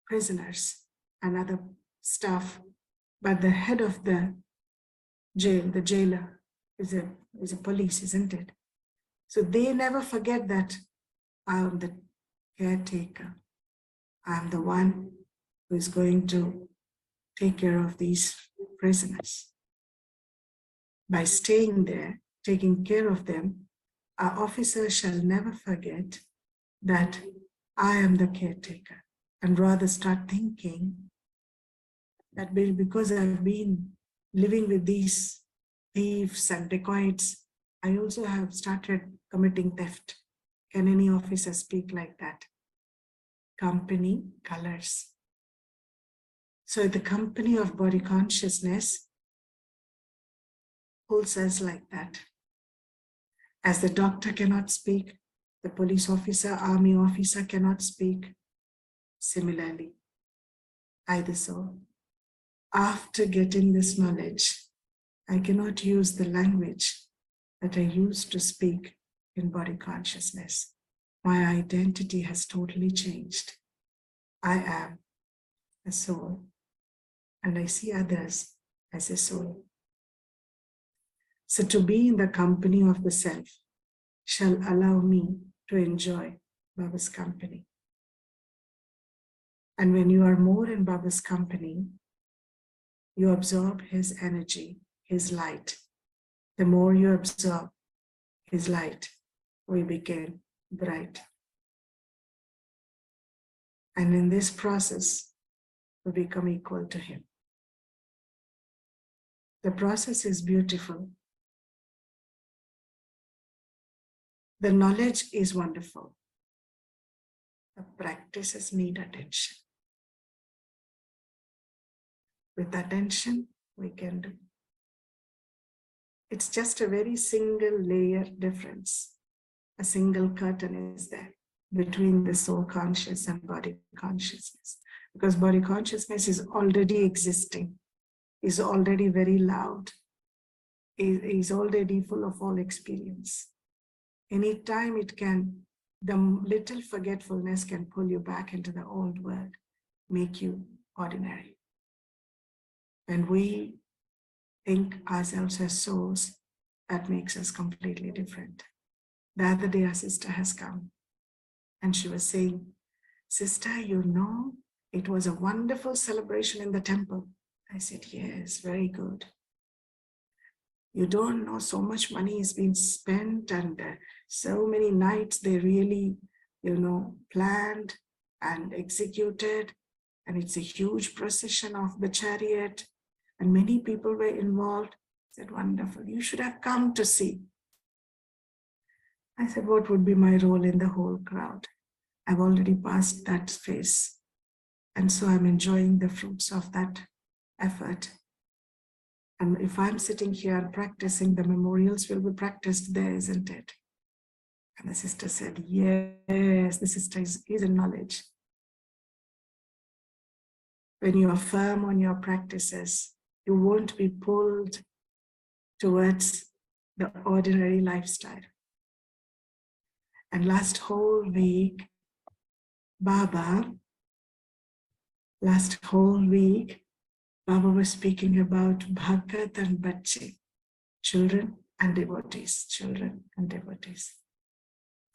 prisoners, and other staff, but the head of the jail, the jailer, is a police, isn't it? So they never forget that I am the caretaker. I am the one who is going to take care of these prisoners. By staying there, taking care of them, our officers shall never forget that I am the caretaker, and rather start thinking that because I've been living with these thieves and dacoits, I also have started committing theft. Can any officer speak like that? Company colors. So the company of body consciousness holds us like that. As the doctor cannot speak, the police officer, army officer cannot speak. Similarly, either so. After getting this knowledge, I cannot use the language that I used to speak in body consciousness. My identity has totally changed. I am a soul, and I see others as a soul. So to be in the company of the self shall allow me to enjoy Baba's company. And when you are more in Baba's company, you absorb his energy, his light. The more you absorb his light, we become bright. And in this process, we become equal to him. The process is beautiful. The knowledge is wonderful. The practices need attention. With attention, we can do. It's just a very single layer difference. A single curtain is there between the soul conscious and body consciousness. Because body consciousness is already existing, is already very loud, is already full of all experience. Anytime it can, the little forgetfulness can pull you back into the old world, make you ordinary. When we think ourselves as souls, that makes us completely different. The other day, our sister has come and she was saying, "Sister, you know, it was a wonderful celebration in the temple." I said, "Yes, very good. You don't know, so much money has been spent and so many nights they really, planned and executed. And it's a huge procession of the chariot and many people were involved." I said, "Wonderful, you should have come to see." I said, "What would be my role in the whole crowd? I've already passed that phase. And so I'm enjoying the fruits of that effort. And if I'm sitting here and practicing, the memorials will be practiced there, isn't it?" And the sister said, "Yes, the sister is in knowledge." When you are firm on your practices, you won't be pulled towards the ordinary lifestyle. And last whole week, Baba was speaking about Bhagat and Bache, children and devotees, children and devotees.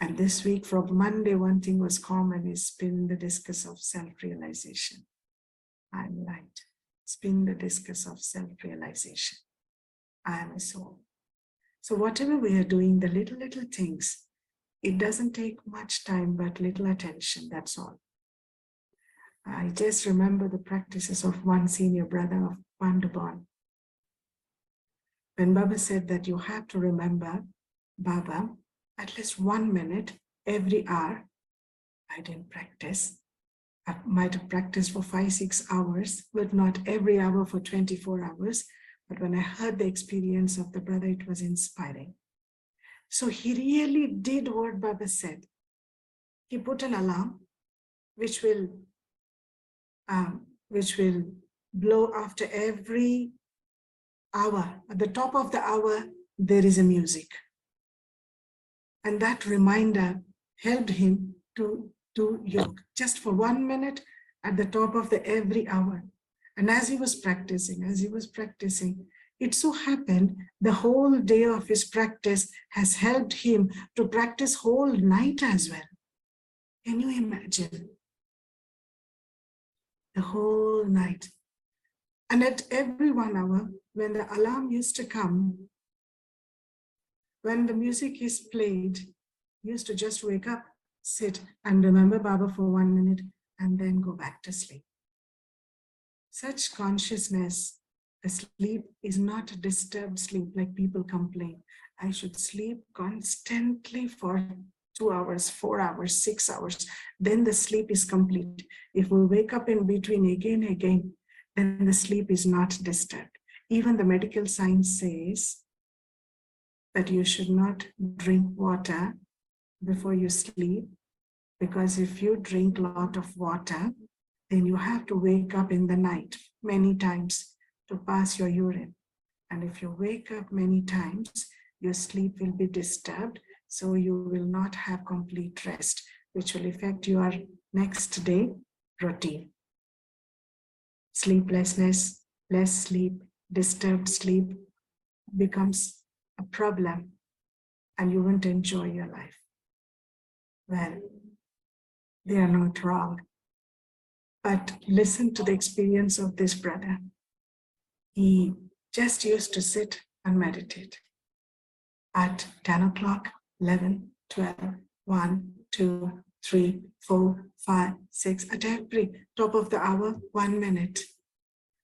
And this week from Monday, one thing was common is spin the discus of self-realization. I am light. Spin the discus of self-realization. I am a soul. So whatever we are doing, the little things, it doesn't take much time, but little attention, that's all. I just remember the practices of one senior brother of Pandubon. When Baba said that you have to remember Baba at least 1 minute every hour, I didn't practice. I might have practiced for 5-6 hours, but not every hour for 24 hours. But when I heard the experience of the brother, it was inspiring. So he really did what Baba said. He put an alarm, which will blow after every hour. At the top of the hour, there is a music. And that reminder helped him to do yoga. Just for 1 minute, at the top of the every hour. And as he was practicing, it so happened the whole day of his practice has helped him to practice whole night as well. Can you imagine? The whole night. And at every 1 hour, when the alarm used to come, when the music is played, he used to just wake up, sit, and remember Baba for 1 minute, and then go back to sleep. Such consciousness, the sleep is not disturbed sleep like people complain. I should sleep constantly for 2 hours, 4 hours, 6 hours. Then the sleep is complete. If we wake up in between again, then the sleep is not disturbed. Even the medical science says that you should not drink water before you sleep, because if you drink a lot of water, then you have to wake up in the night many times to pass your urine. And if you wake up many times, your sleep will be disturbed, so you will not have complete rest, which will affect your next day routine. Sleeplessness, less sleep, disturbed sleep becomes a problem, and you won't enjoy your life. Well, they are not wrong. But listen to the experience of this brother. He just used to sit and meditate at 10 o'clock, 11, 12, 1, 2, 3, 4, 5, 6, at every top of the hour, 1 minute.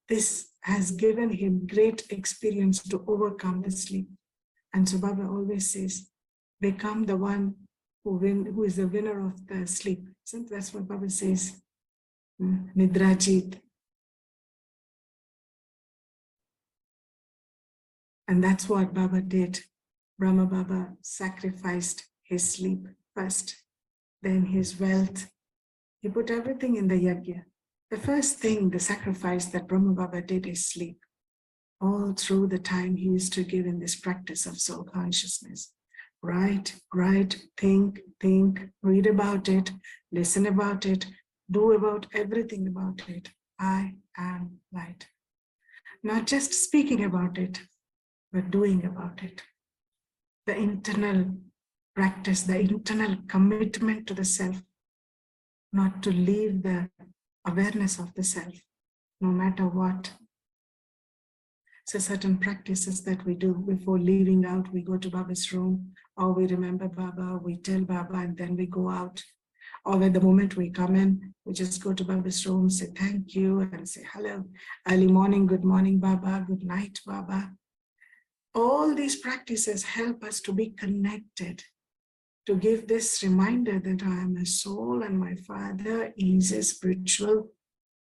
This has given him great experience to overcome the sleep. And so Baba always says, become the one who is the winner of the sleep. So that's what Baba says. Nidrajit. And that's what Baba did. Brahma Baba sacrificed his sleep first, then his wealth. He put everything in the yajna. The first thing, the sacrifice that Brahma Baba did is sleep. All through the time he used to give in this practice of soul consciousness. Write, think, read about it, listen about it, do about everything about it. I am light. Not just speaking about it, but doing about it. The internal practice, the internal commitment to the self, not to leave the awareness of the self, no matter what. So certain practices that we do before leaving out, we go to Baba's room, or we remember Baba, we tell Baba, and then we go out. Or at the moment we come in, we just go to Baba's room, say thank you, and say hello, early morning, good morning, Baba, good night, Baba. All these practices help us to be connected, to give this reminder that I am a soul and my Father is a spiritual,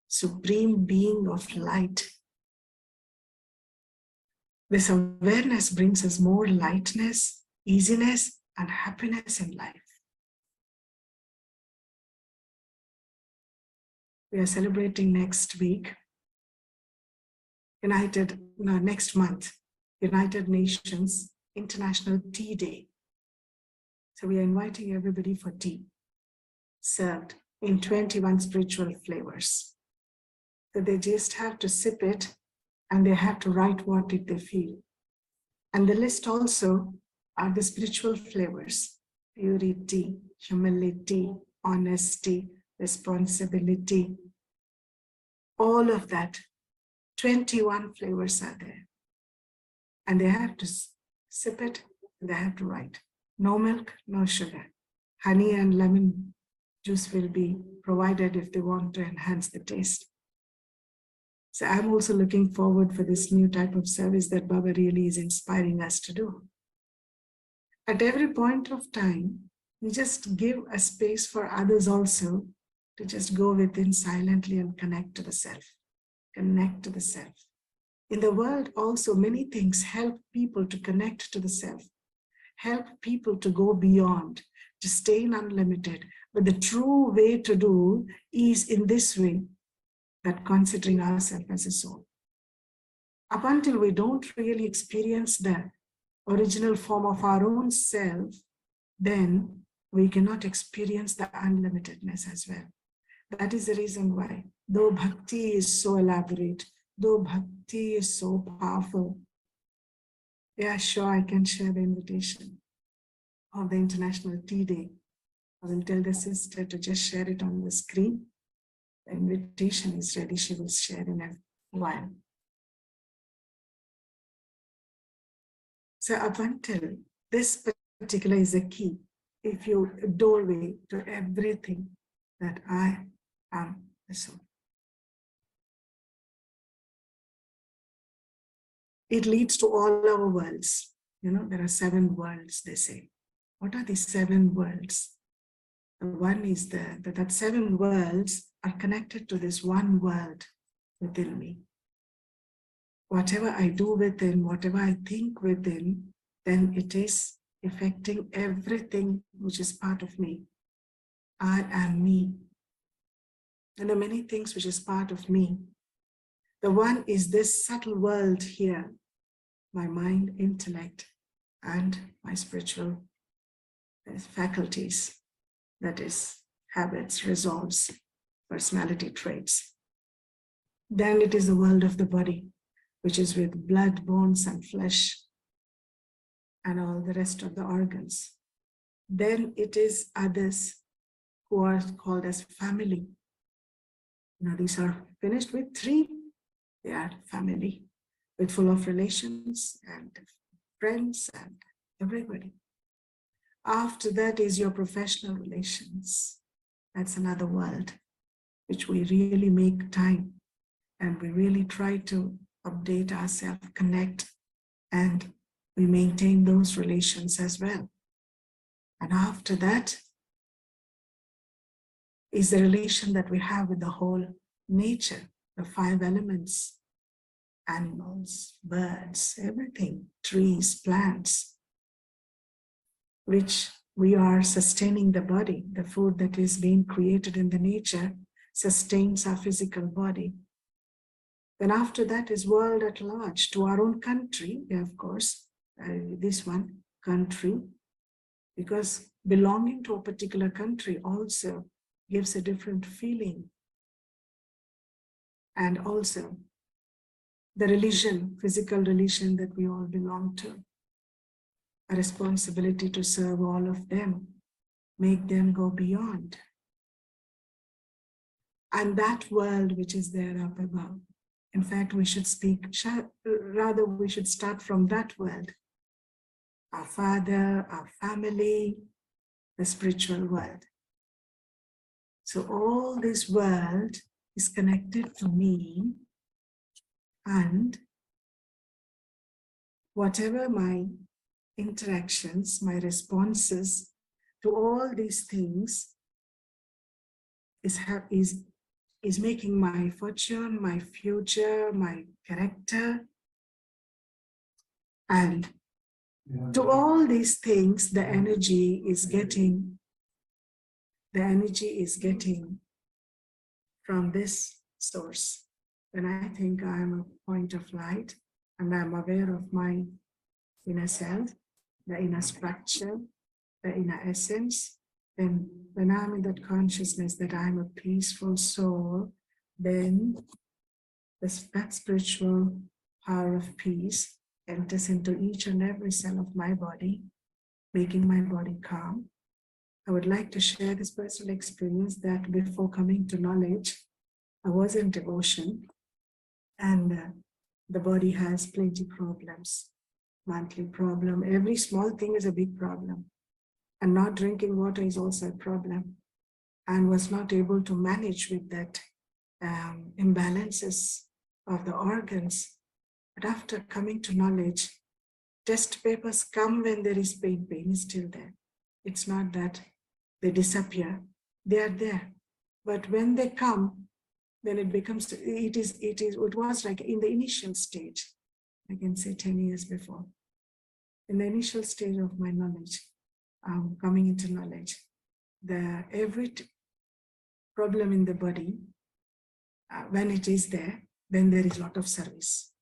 supreme being of light. This awareness brings us more lightness, easiness, and happiness in life. We are celebrating next week, next month, United Nations International Tea Day. So we are inviting everybody for tea, served in 21 spiritual flavors. So they just have to sip it and they have to write what did they feel. And the list also are the spiritual flavors: purity, humility, honesty, responsibility. All of that, 21 flavors are there. And they have to sip it, and they have to write. No milk, no sugar. Honey and lemon juice will be provided if they want to enhance the taste. So I'm also looking forward for this new type of service that Baba really is inspiring us to do. At every point of time, we just give a space for others also to just go within silently and connect to the self. Connect to the self. In the world also, many things help people to connect to the self, help people to go beyond, to stay in unlimited. But the true way to do is in this way, that considering ourselves as a soul. Up until we don't really experience the original form of our own self, then we cannot experience the unlimitedness as well. That is the reason why, though bhakti is so elaborate, though bhakti is so powerful, yeah, sure, I can share the invitation of the International Tea Day. I will tell the sister to just share it on the screen. The invitation is ready. She will share in a while. So up until this particular is a key. If you doorway to everything that I am the soul. It leads to all our worlds. You know, there are 7 worlds, they say. What are these 7 worlds? The one is that 7 worlds are connected to this one world within me. Whatever I do within, whatever I think within, then it is affecting everything which is part of me. I am me. And there are many things which is part of me. The one is this subtle world here, my mind, intellect, and my spiritual faculties, that is, habits, resolves, personality traits. Then it is the world of the body, which is with blood, bones, and flesh, and all the rest of the organs. Then it is others who are called as family. Now these are finished with 3. They are family, with full of relations and friends and everybody. After that is your professional relations. That's another world, which we really make time and we really try to update ourselves, connect, and we maintain those relations as well. And after that is the relation that we have with the whole nature, the 5 elements, animals, birds, everything, trees, plants, which we are sustaining the body. The food that is being created in the nature sustains our physical body. Then after that is world at large, to our own country, of course, this one, country, because belonging to a particular country also gives a different feeling. And also the religion, physical religion that we all belong to, a responsibility to serve all of them, make them go beyond. And that world which is there up above. In fact, we should we should start from that world. Our Father, our family, the spiritual world. So all this world is connected to me, and whatever my interactions, my responses to all these things is making my fortune, my future, my character. And to all these things, the energy is getting from this source. When I think I'm a point of light and I'm aware of my inner self, the inner structure, the inner essence, then when I'm in that consciousness that I'm a peaceful soul, then that spiritual power of peace enters into each and every cell of my body, making my body calm. I would like to share this personal experience that before coming to knowledge, I was in devotion, and the body has plenty problems, monthly problem. Every small thing is a big problem. And not drinking water is also a problem, and was not able to manage with that imbalances of the organs. But after coming to knowledge, test papers come when there is pain. Pain is still there. It's not that they disappear. They are there. But when they come, then it becomes, it was like in the initial stage, I can say 10 years before, in the initial stage of my knowledge, coming into knowledge, every problem in the body, when it is there, then there is a lot of service.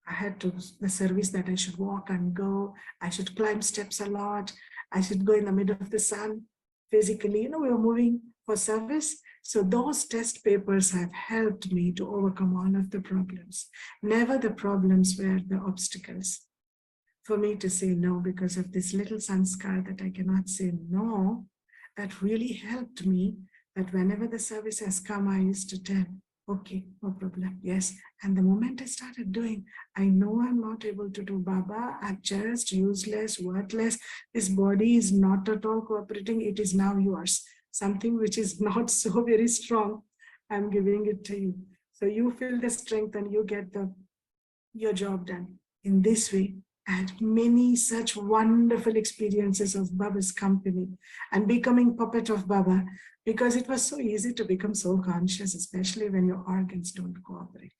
I had the service that I should walk and go, I should climb steps a lot, I should go in the middle of the sun physically. We were moving for service. So those test papers have helped me to overcome all of the problems. Never the problems were the obstacles for me to say no, because of this little sanskar that I cannot say no. That really helped me, that whenever the service has come, I used to tell, okay, no problem, yes. And the moment I started doing, I know I'm not able to do, Baba, I'm just useless, worthless. This body is not at all cooperating. It is now yours. Something which is not so very strong, I'm giving it to you. So you feel the strength and you get your job done. In this way, I had many such wonderful experiences of Baba's company and becoming puppet of Baba, because it was so easy to become soul conscious, especially when your organs don't cooperate.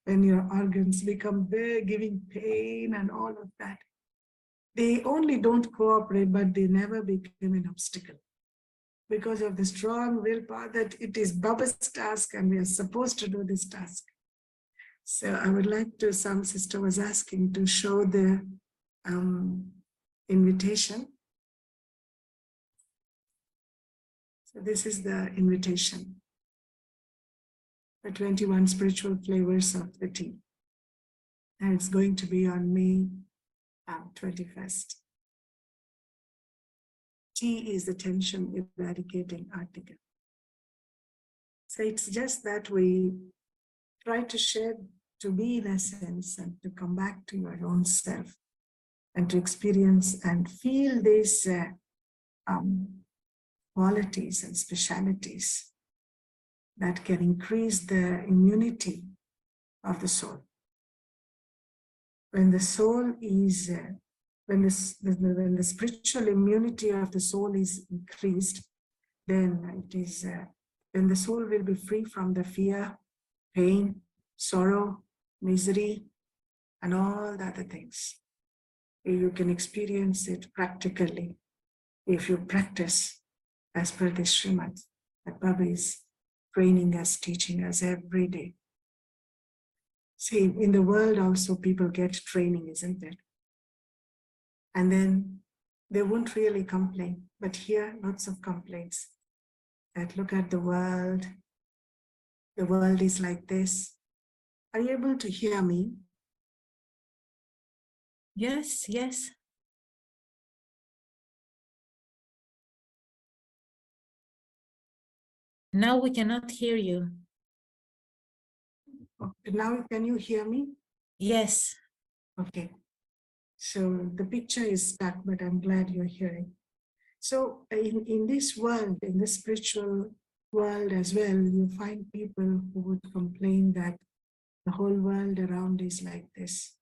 When your organs become big, giving pain and all of that. They only don't cooperate, but they never become an obstacle, because of the strong willpower that it is Baba's task and we are supposed to do this task. So I would like to, some sister was asking to show the invitation. So this is the invitation. The 21 spiritual flavors of the tea. And it's going to be on May 21st. Tea is the tension eradicating article. So it's just that we try to share, to be in essence and to come back to your own self and to experience and feel these qualities and specialities that can increase the immunity of the soul. When the soul is, when the spiritual immunity of the soul is increased, then it is, then the soul will be free from the fear, pain, sorrow, misery, and all the other things. You can experience it practically if you practice as per the Srimad that Baba is training us, teaching us every day. See, in the world also people get training, isn't it? And then they won't really complain. But here, lots of complaints. That look at the world is like this. Are you able to hear me? Yes, yes. Now we cannot hear you. Okay, now can you hear me? Yes. Okay. So the picture is stuck, but I'm glad you're hearing. So in this world, in the spiritual world as well, you find people who would complain that the whole world around is like this.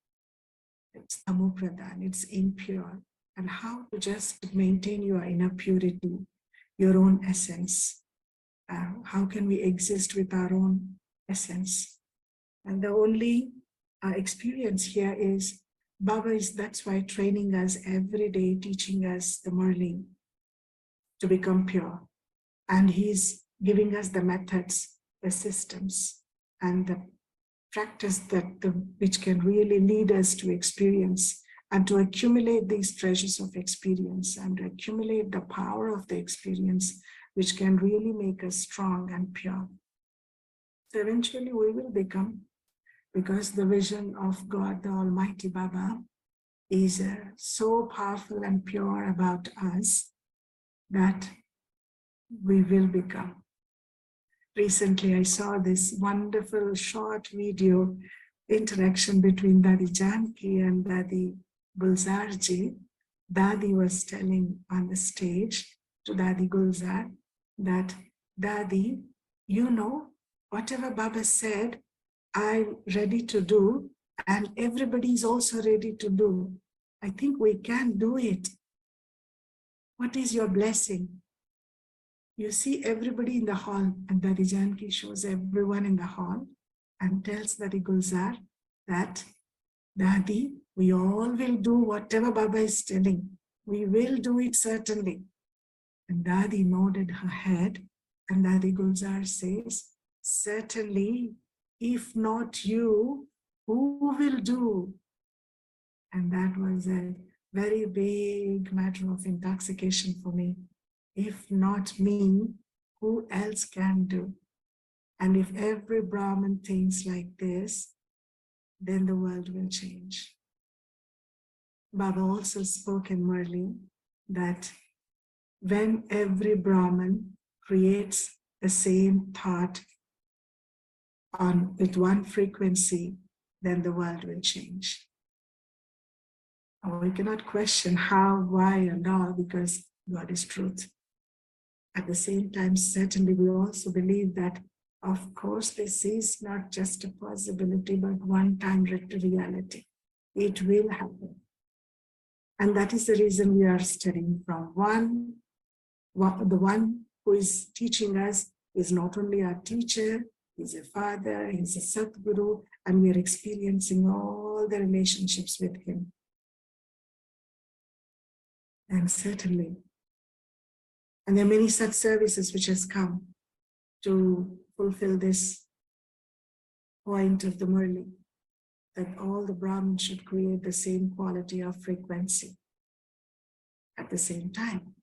It's tamopradhan, it's impure. And how to just maintain your inner purity, your own essence. How can we exist with our own essence? And the only experience here is Baba is, that's why training us every day, teaching us the Murli to become pure. And he's giving us the methods, the systems, and the practice which can really lead us to experience and to accumulate these treasures of experience and to accumulate the power of the experience, which can really make us strong and pure. So eventually we will become, because the vision of God, the Almighty Baba, is so powerful and pure about us that we will become. Recently, I saw this wonderful short video interaction between Dadi Janki and Dadi Gulzarji. Dadi was telling on the stage to Dadi Gulzar that, Dadi, you know, whatever Baba said, I'm ready to do, and everybody is also ready to do. I think we can do it. What is your blessing? You see everybody in the hall, and Dadi Janki shows everyone in the hall and tells Dadi Gulzar that, Dadi, we all will do whatever Baba is telling. We will do it certainly. And Dadi nodded her head, and Dadi Gulzar says, certainly, if not you, who will do? And that was a very big matter of intoxication for me. If not me, who else can do? And if every Brahmin thinks like this, then the world will change. Baba also spoke in Murli that when every Brahmin creates the same thought with one frequency, then the world will change. And we cannot question how, why, and all, because God is truth. At the same time, certainly we also believe that, of course, this is not just a possibility, but one-time reality. It will happen. And that is the reason we are studying from the one who is teaching us is not only our teacher, he's a father, he's a Satguru, and we are experiencing all the relationships with him. And certainly, and there are many such services which has come to fulfill this point of the Murli, that all the Brahmins should create the same quality of frequency at the same time.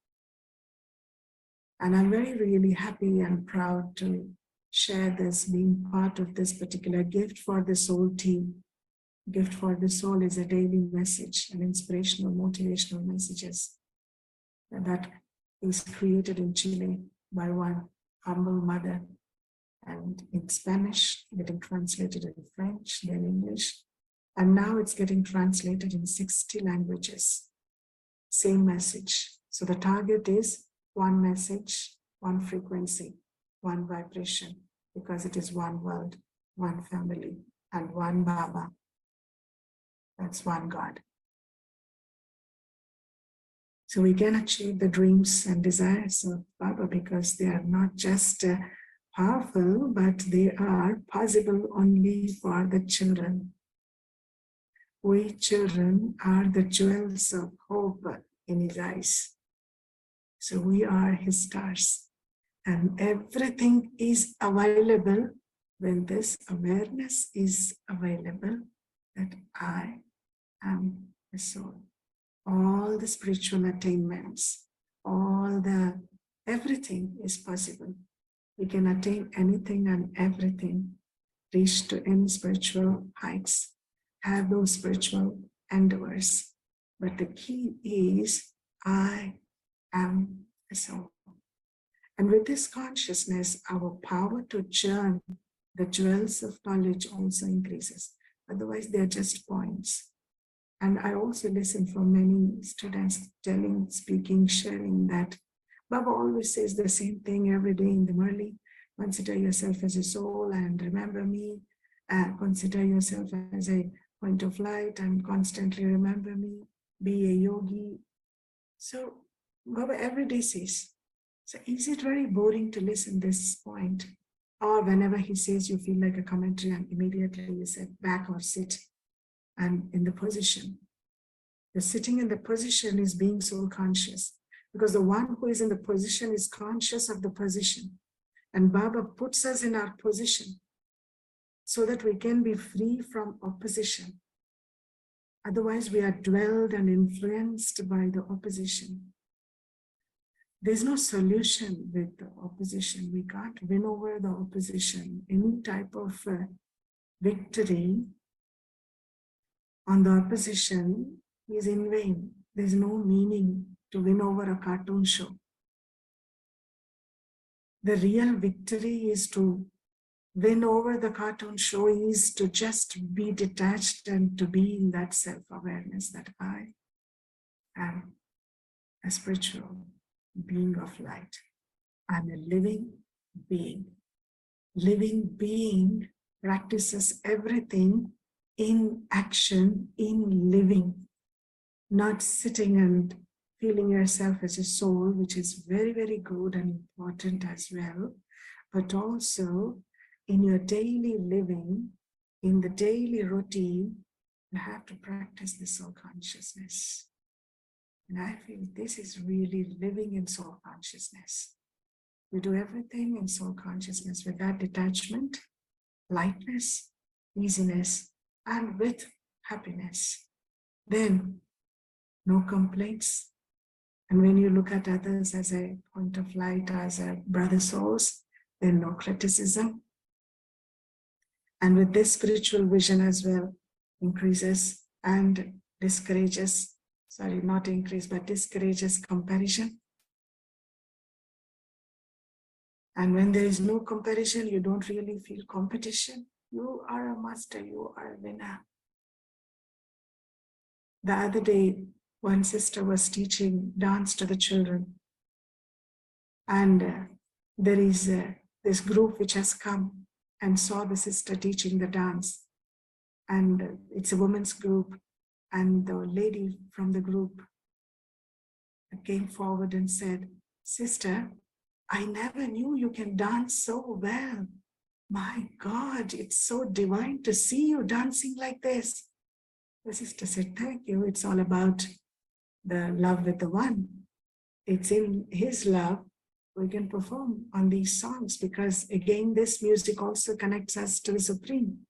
And I'm really happy and proud to share this, being part of this particular Gift for the Soul team. Gift for the Soul is a daily message, an inspirational, motivational messages that is created in Chile by one humble mother, and in Spanish, getting translated in French, then English, and now it's getting translated in 60 languages. Same message. So the target is one message, one frequency, one vibration, because it is one world, one family, and one Baba. That's one God. So we can achieve the dreams and desires of Baba because they are not just powerful, but they are possible only for the children. We children are the jewels of hope in his eyes. So we are his stars. And everything is available when this awareness is available that I am the soul. All the spiritual attainments, everything is possible. We can attain anything and everything, reach to any spiritual heights, have those spiritual endeavors. But the key is, I am the soul. And with this consciousness, our power to churn the jewels of knowledge also increases. Otherwise, they are just points. And I also listen from many students telling, speaking, sharing that Baba always says the same thing every day in the Murli. Consider yourself as a soul and remember me. Consider yourself as a point of light and constantly remember me. Be a yogi. So Baba every day says, so is it very boring to listen this point? Or whenever he says you feel like a commentary and immediately you sit back or sit and in the position. The sitting in the position is being soul conscious, because the one who is in the position is conscious of the position. And Baba puts us in our position so that we can be free from opposition. Otherwise, we are dwelled and influenced by the opposition. There's no solution with the opposition. We can't win over the opposition. Any type of victory on the opposition is in vain. There's no meaning to win over a cartoon show. The real victory is to win over the cartoon show, is to just be detached and to be in that self-awareness that I am a spiritual being of light. I'm a living being. Living being practices everything in action, in living, not sitting and feeling yourself as a soul, which is very good and important as well, but also in your daily living, in the daily routine, you have to practice the soul consciousness. And I feel this is really living in soul consciousness. We do everything in soul consciousness with that detachment, lightness, easiness, and with happiness. Then no complaints, And when you look at others as a point of light, as a brother souls, then no criticism. And with this spiritual vision as well, increases and discourages, sorry, not increase, but discourages comparison. And when there is no comparison, you don't really feel competition. You are a master, you are a winner. The other day, one sister was teaching dance to the children. And there is this group which has come and saw the sister teaching the dance. And it's a women's group. And the lady from the group came forward and said, "Sister, I never knew you can dance so well. My God, it's so divine to see you dancing like this." The sister said, "Thank you. It's all about the love with the one. It's in his love we can perform on these songs, because again, this music also connects us to the Supreme."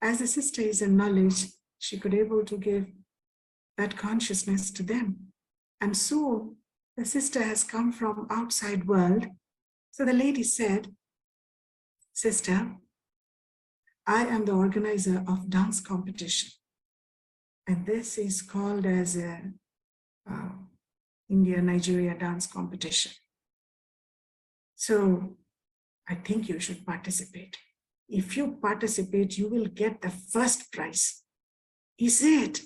As the sister is in knowledge, she could able to give that consciousness to them. And so the sister has come from outside world. So the lady said, "Sister, I am the organizer of dance competition. And this is called as a India-Nigeria dance competition. So I think you should participate. If you participate, you will get the first prize." Is it?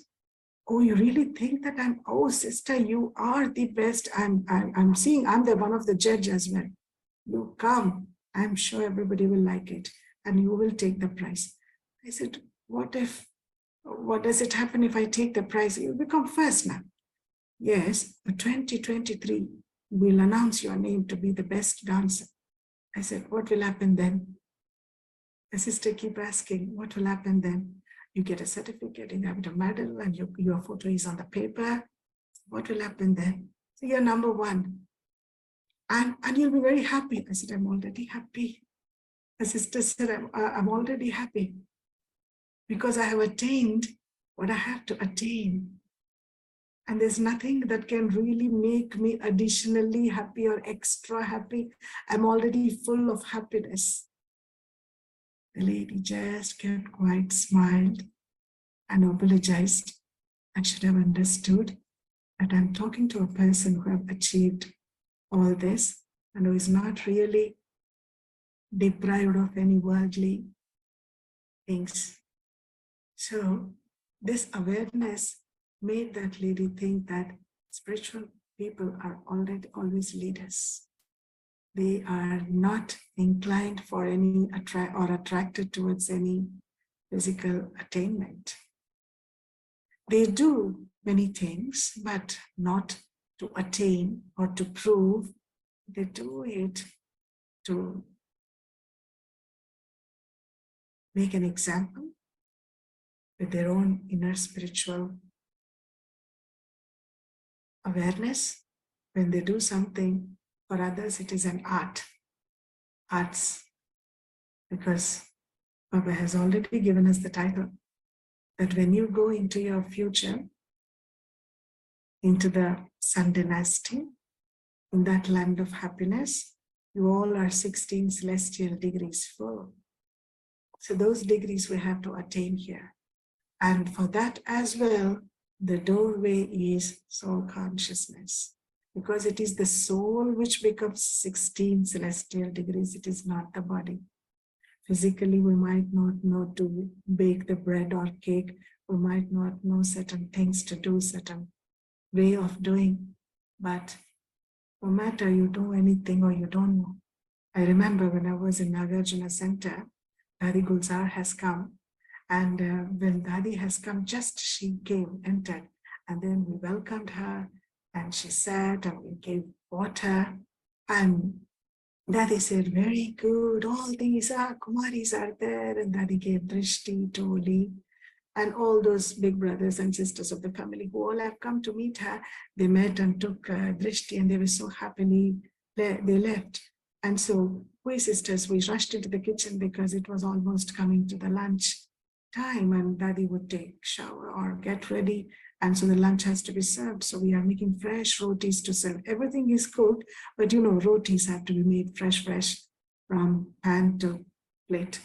"Oh, you really think that I'm, oh, sister, you are the best. I'm seeing, I'm the one of the judge as well. You come, I'm sure everybody will like it and you will take the prize." I said, what does it happen if I take the prize? You become first now. "Yes, but 2023, we'll announce your name to be the best dancer." I said, "What will happen then?" The sister keep asking, "What will happen then?" "You get a certificate, you have a medal, and your photo is on the paper. What will happen then?" "So you're number one. And you'll be very happy." I said, "I'm already happy." The sister said, I'm already happy because I have attained what I have to attain. And there's nothing that can really make me additionally happy or extra happy. I'm already full of happiness. The lady just kept quiet, smiled, and apologized. I should have understood that I'm talking to a person who have achieved all this and who is not really deprived of any worldly things. So this awareness made that lady think that spiritual people are already always leaders. They are not inclined for any attracted towards any physical attainment. They do many things, but not to attain or to prove. They do it to make an example with their own inner spiritual awareness. When they do something for others, it is an arts, because Baba has already given us the title that when you go into your future, into the Sun dynasty, in that land of happiness, you all are 16 celestial degrees full. So those degrees we have to attain here. And for that as well, the doorway is soul consciousness, because it is the soul which becomes 16 celestial degrees. It is not the body. Physically, we might not know to bake the bread or cake. We might not know certain things to do, certain way of doing. But no matter you do anything or you don't know. I remember when I was in Nagarjuna Center, Dadi Gulzar has come. And when Dadi has come, just she came, entered, and then we welcomed her, and she sat, and we gave water, and Dadi said, "Very good, all these are Kumaris are there," and Dadi gave Drishti, Toli, and all those big brothers and sisters of the family who all have come to meet her. They met and took Drishti, and they were so happily, they left. And so we sisters, we rushed into the kitchen because it was almost coming to the lunch time, and Daddy would take shower or get ready. And so the lunch has to be served. So we are making fresh rotis to serve. Everything is cooked, but rotis have to be made fresh from pan to plate.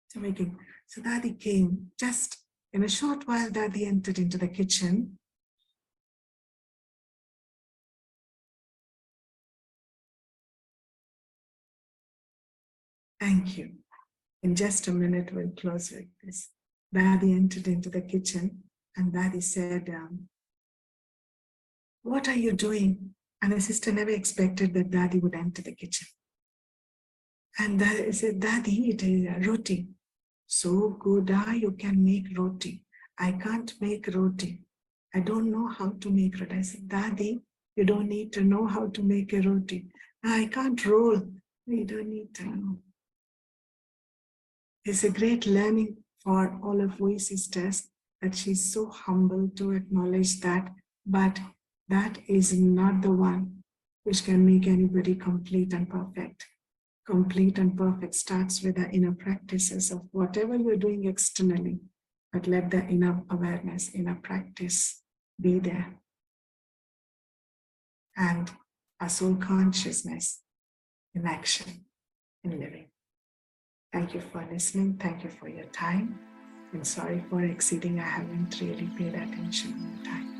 So making. So Daddy came just in a short while. Daddy entered into the kitchen. Thank you. In just a minute, we'll close with this. Daddy entered into the kitchen and Daddy said, what are you doing? And the sister never expected that Daddy would enter the kitchen. And Daddy said, Daddy, it is a roti. So good, you can make roti. I can't make roti. I don't know how to make roti. I said, Daddy, you don't need to know how to make a roti. I can't roll. You don't need to know. It's a great learning for all of we sisters that she's so humble to acknowledge that, but that is not the one which can make anybody complete and perfect. Complete and perfect starts with the inner practices of whatever you're doing externally, but let the inner awareness, inner practice be there. And a soul consciousness in action, in living. Thank you for listening. Thank you for your time. I'm sorry for exceeding. I haven't really paid attention all the time.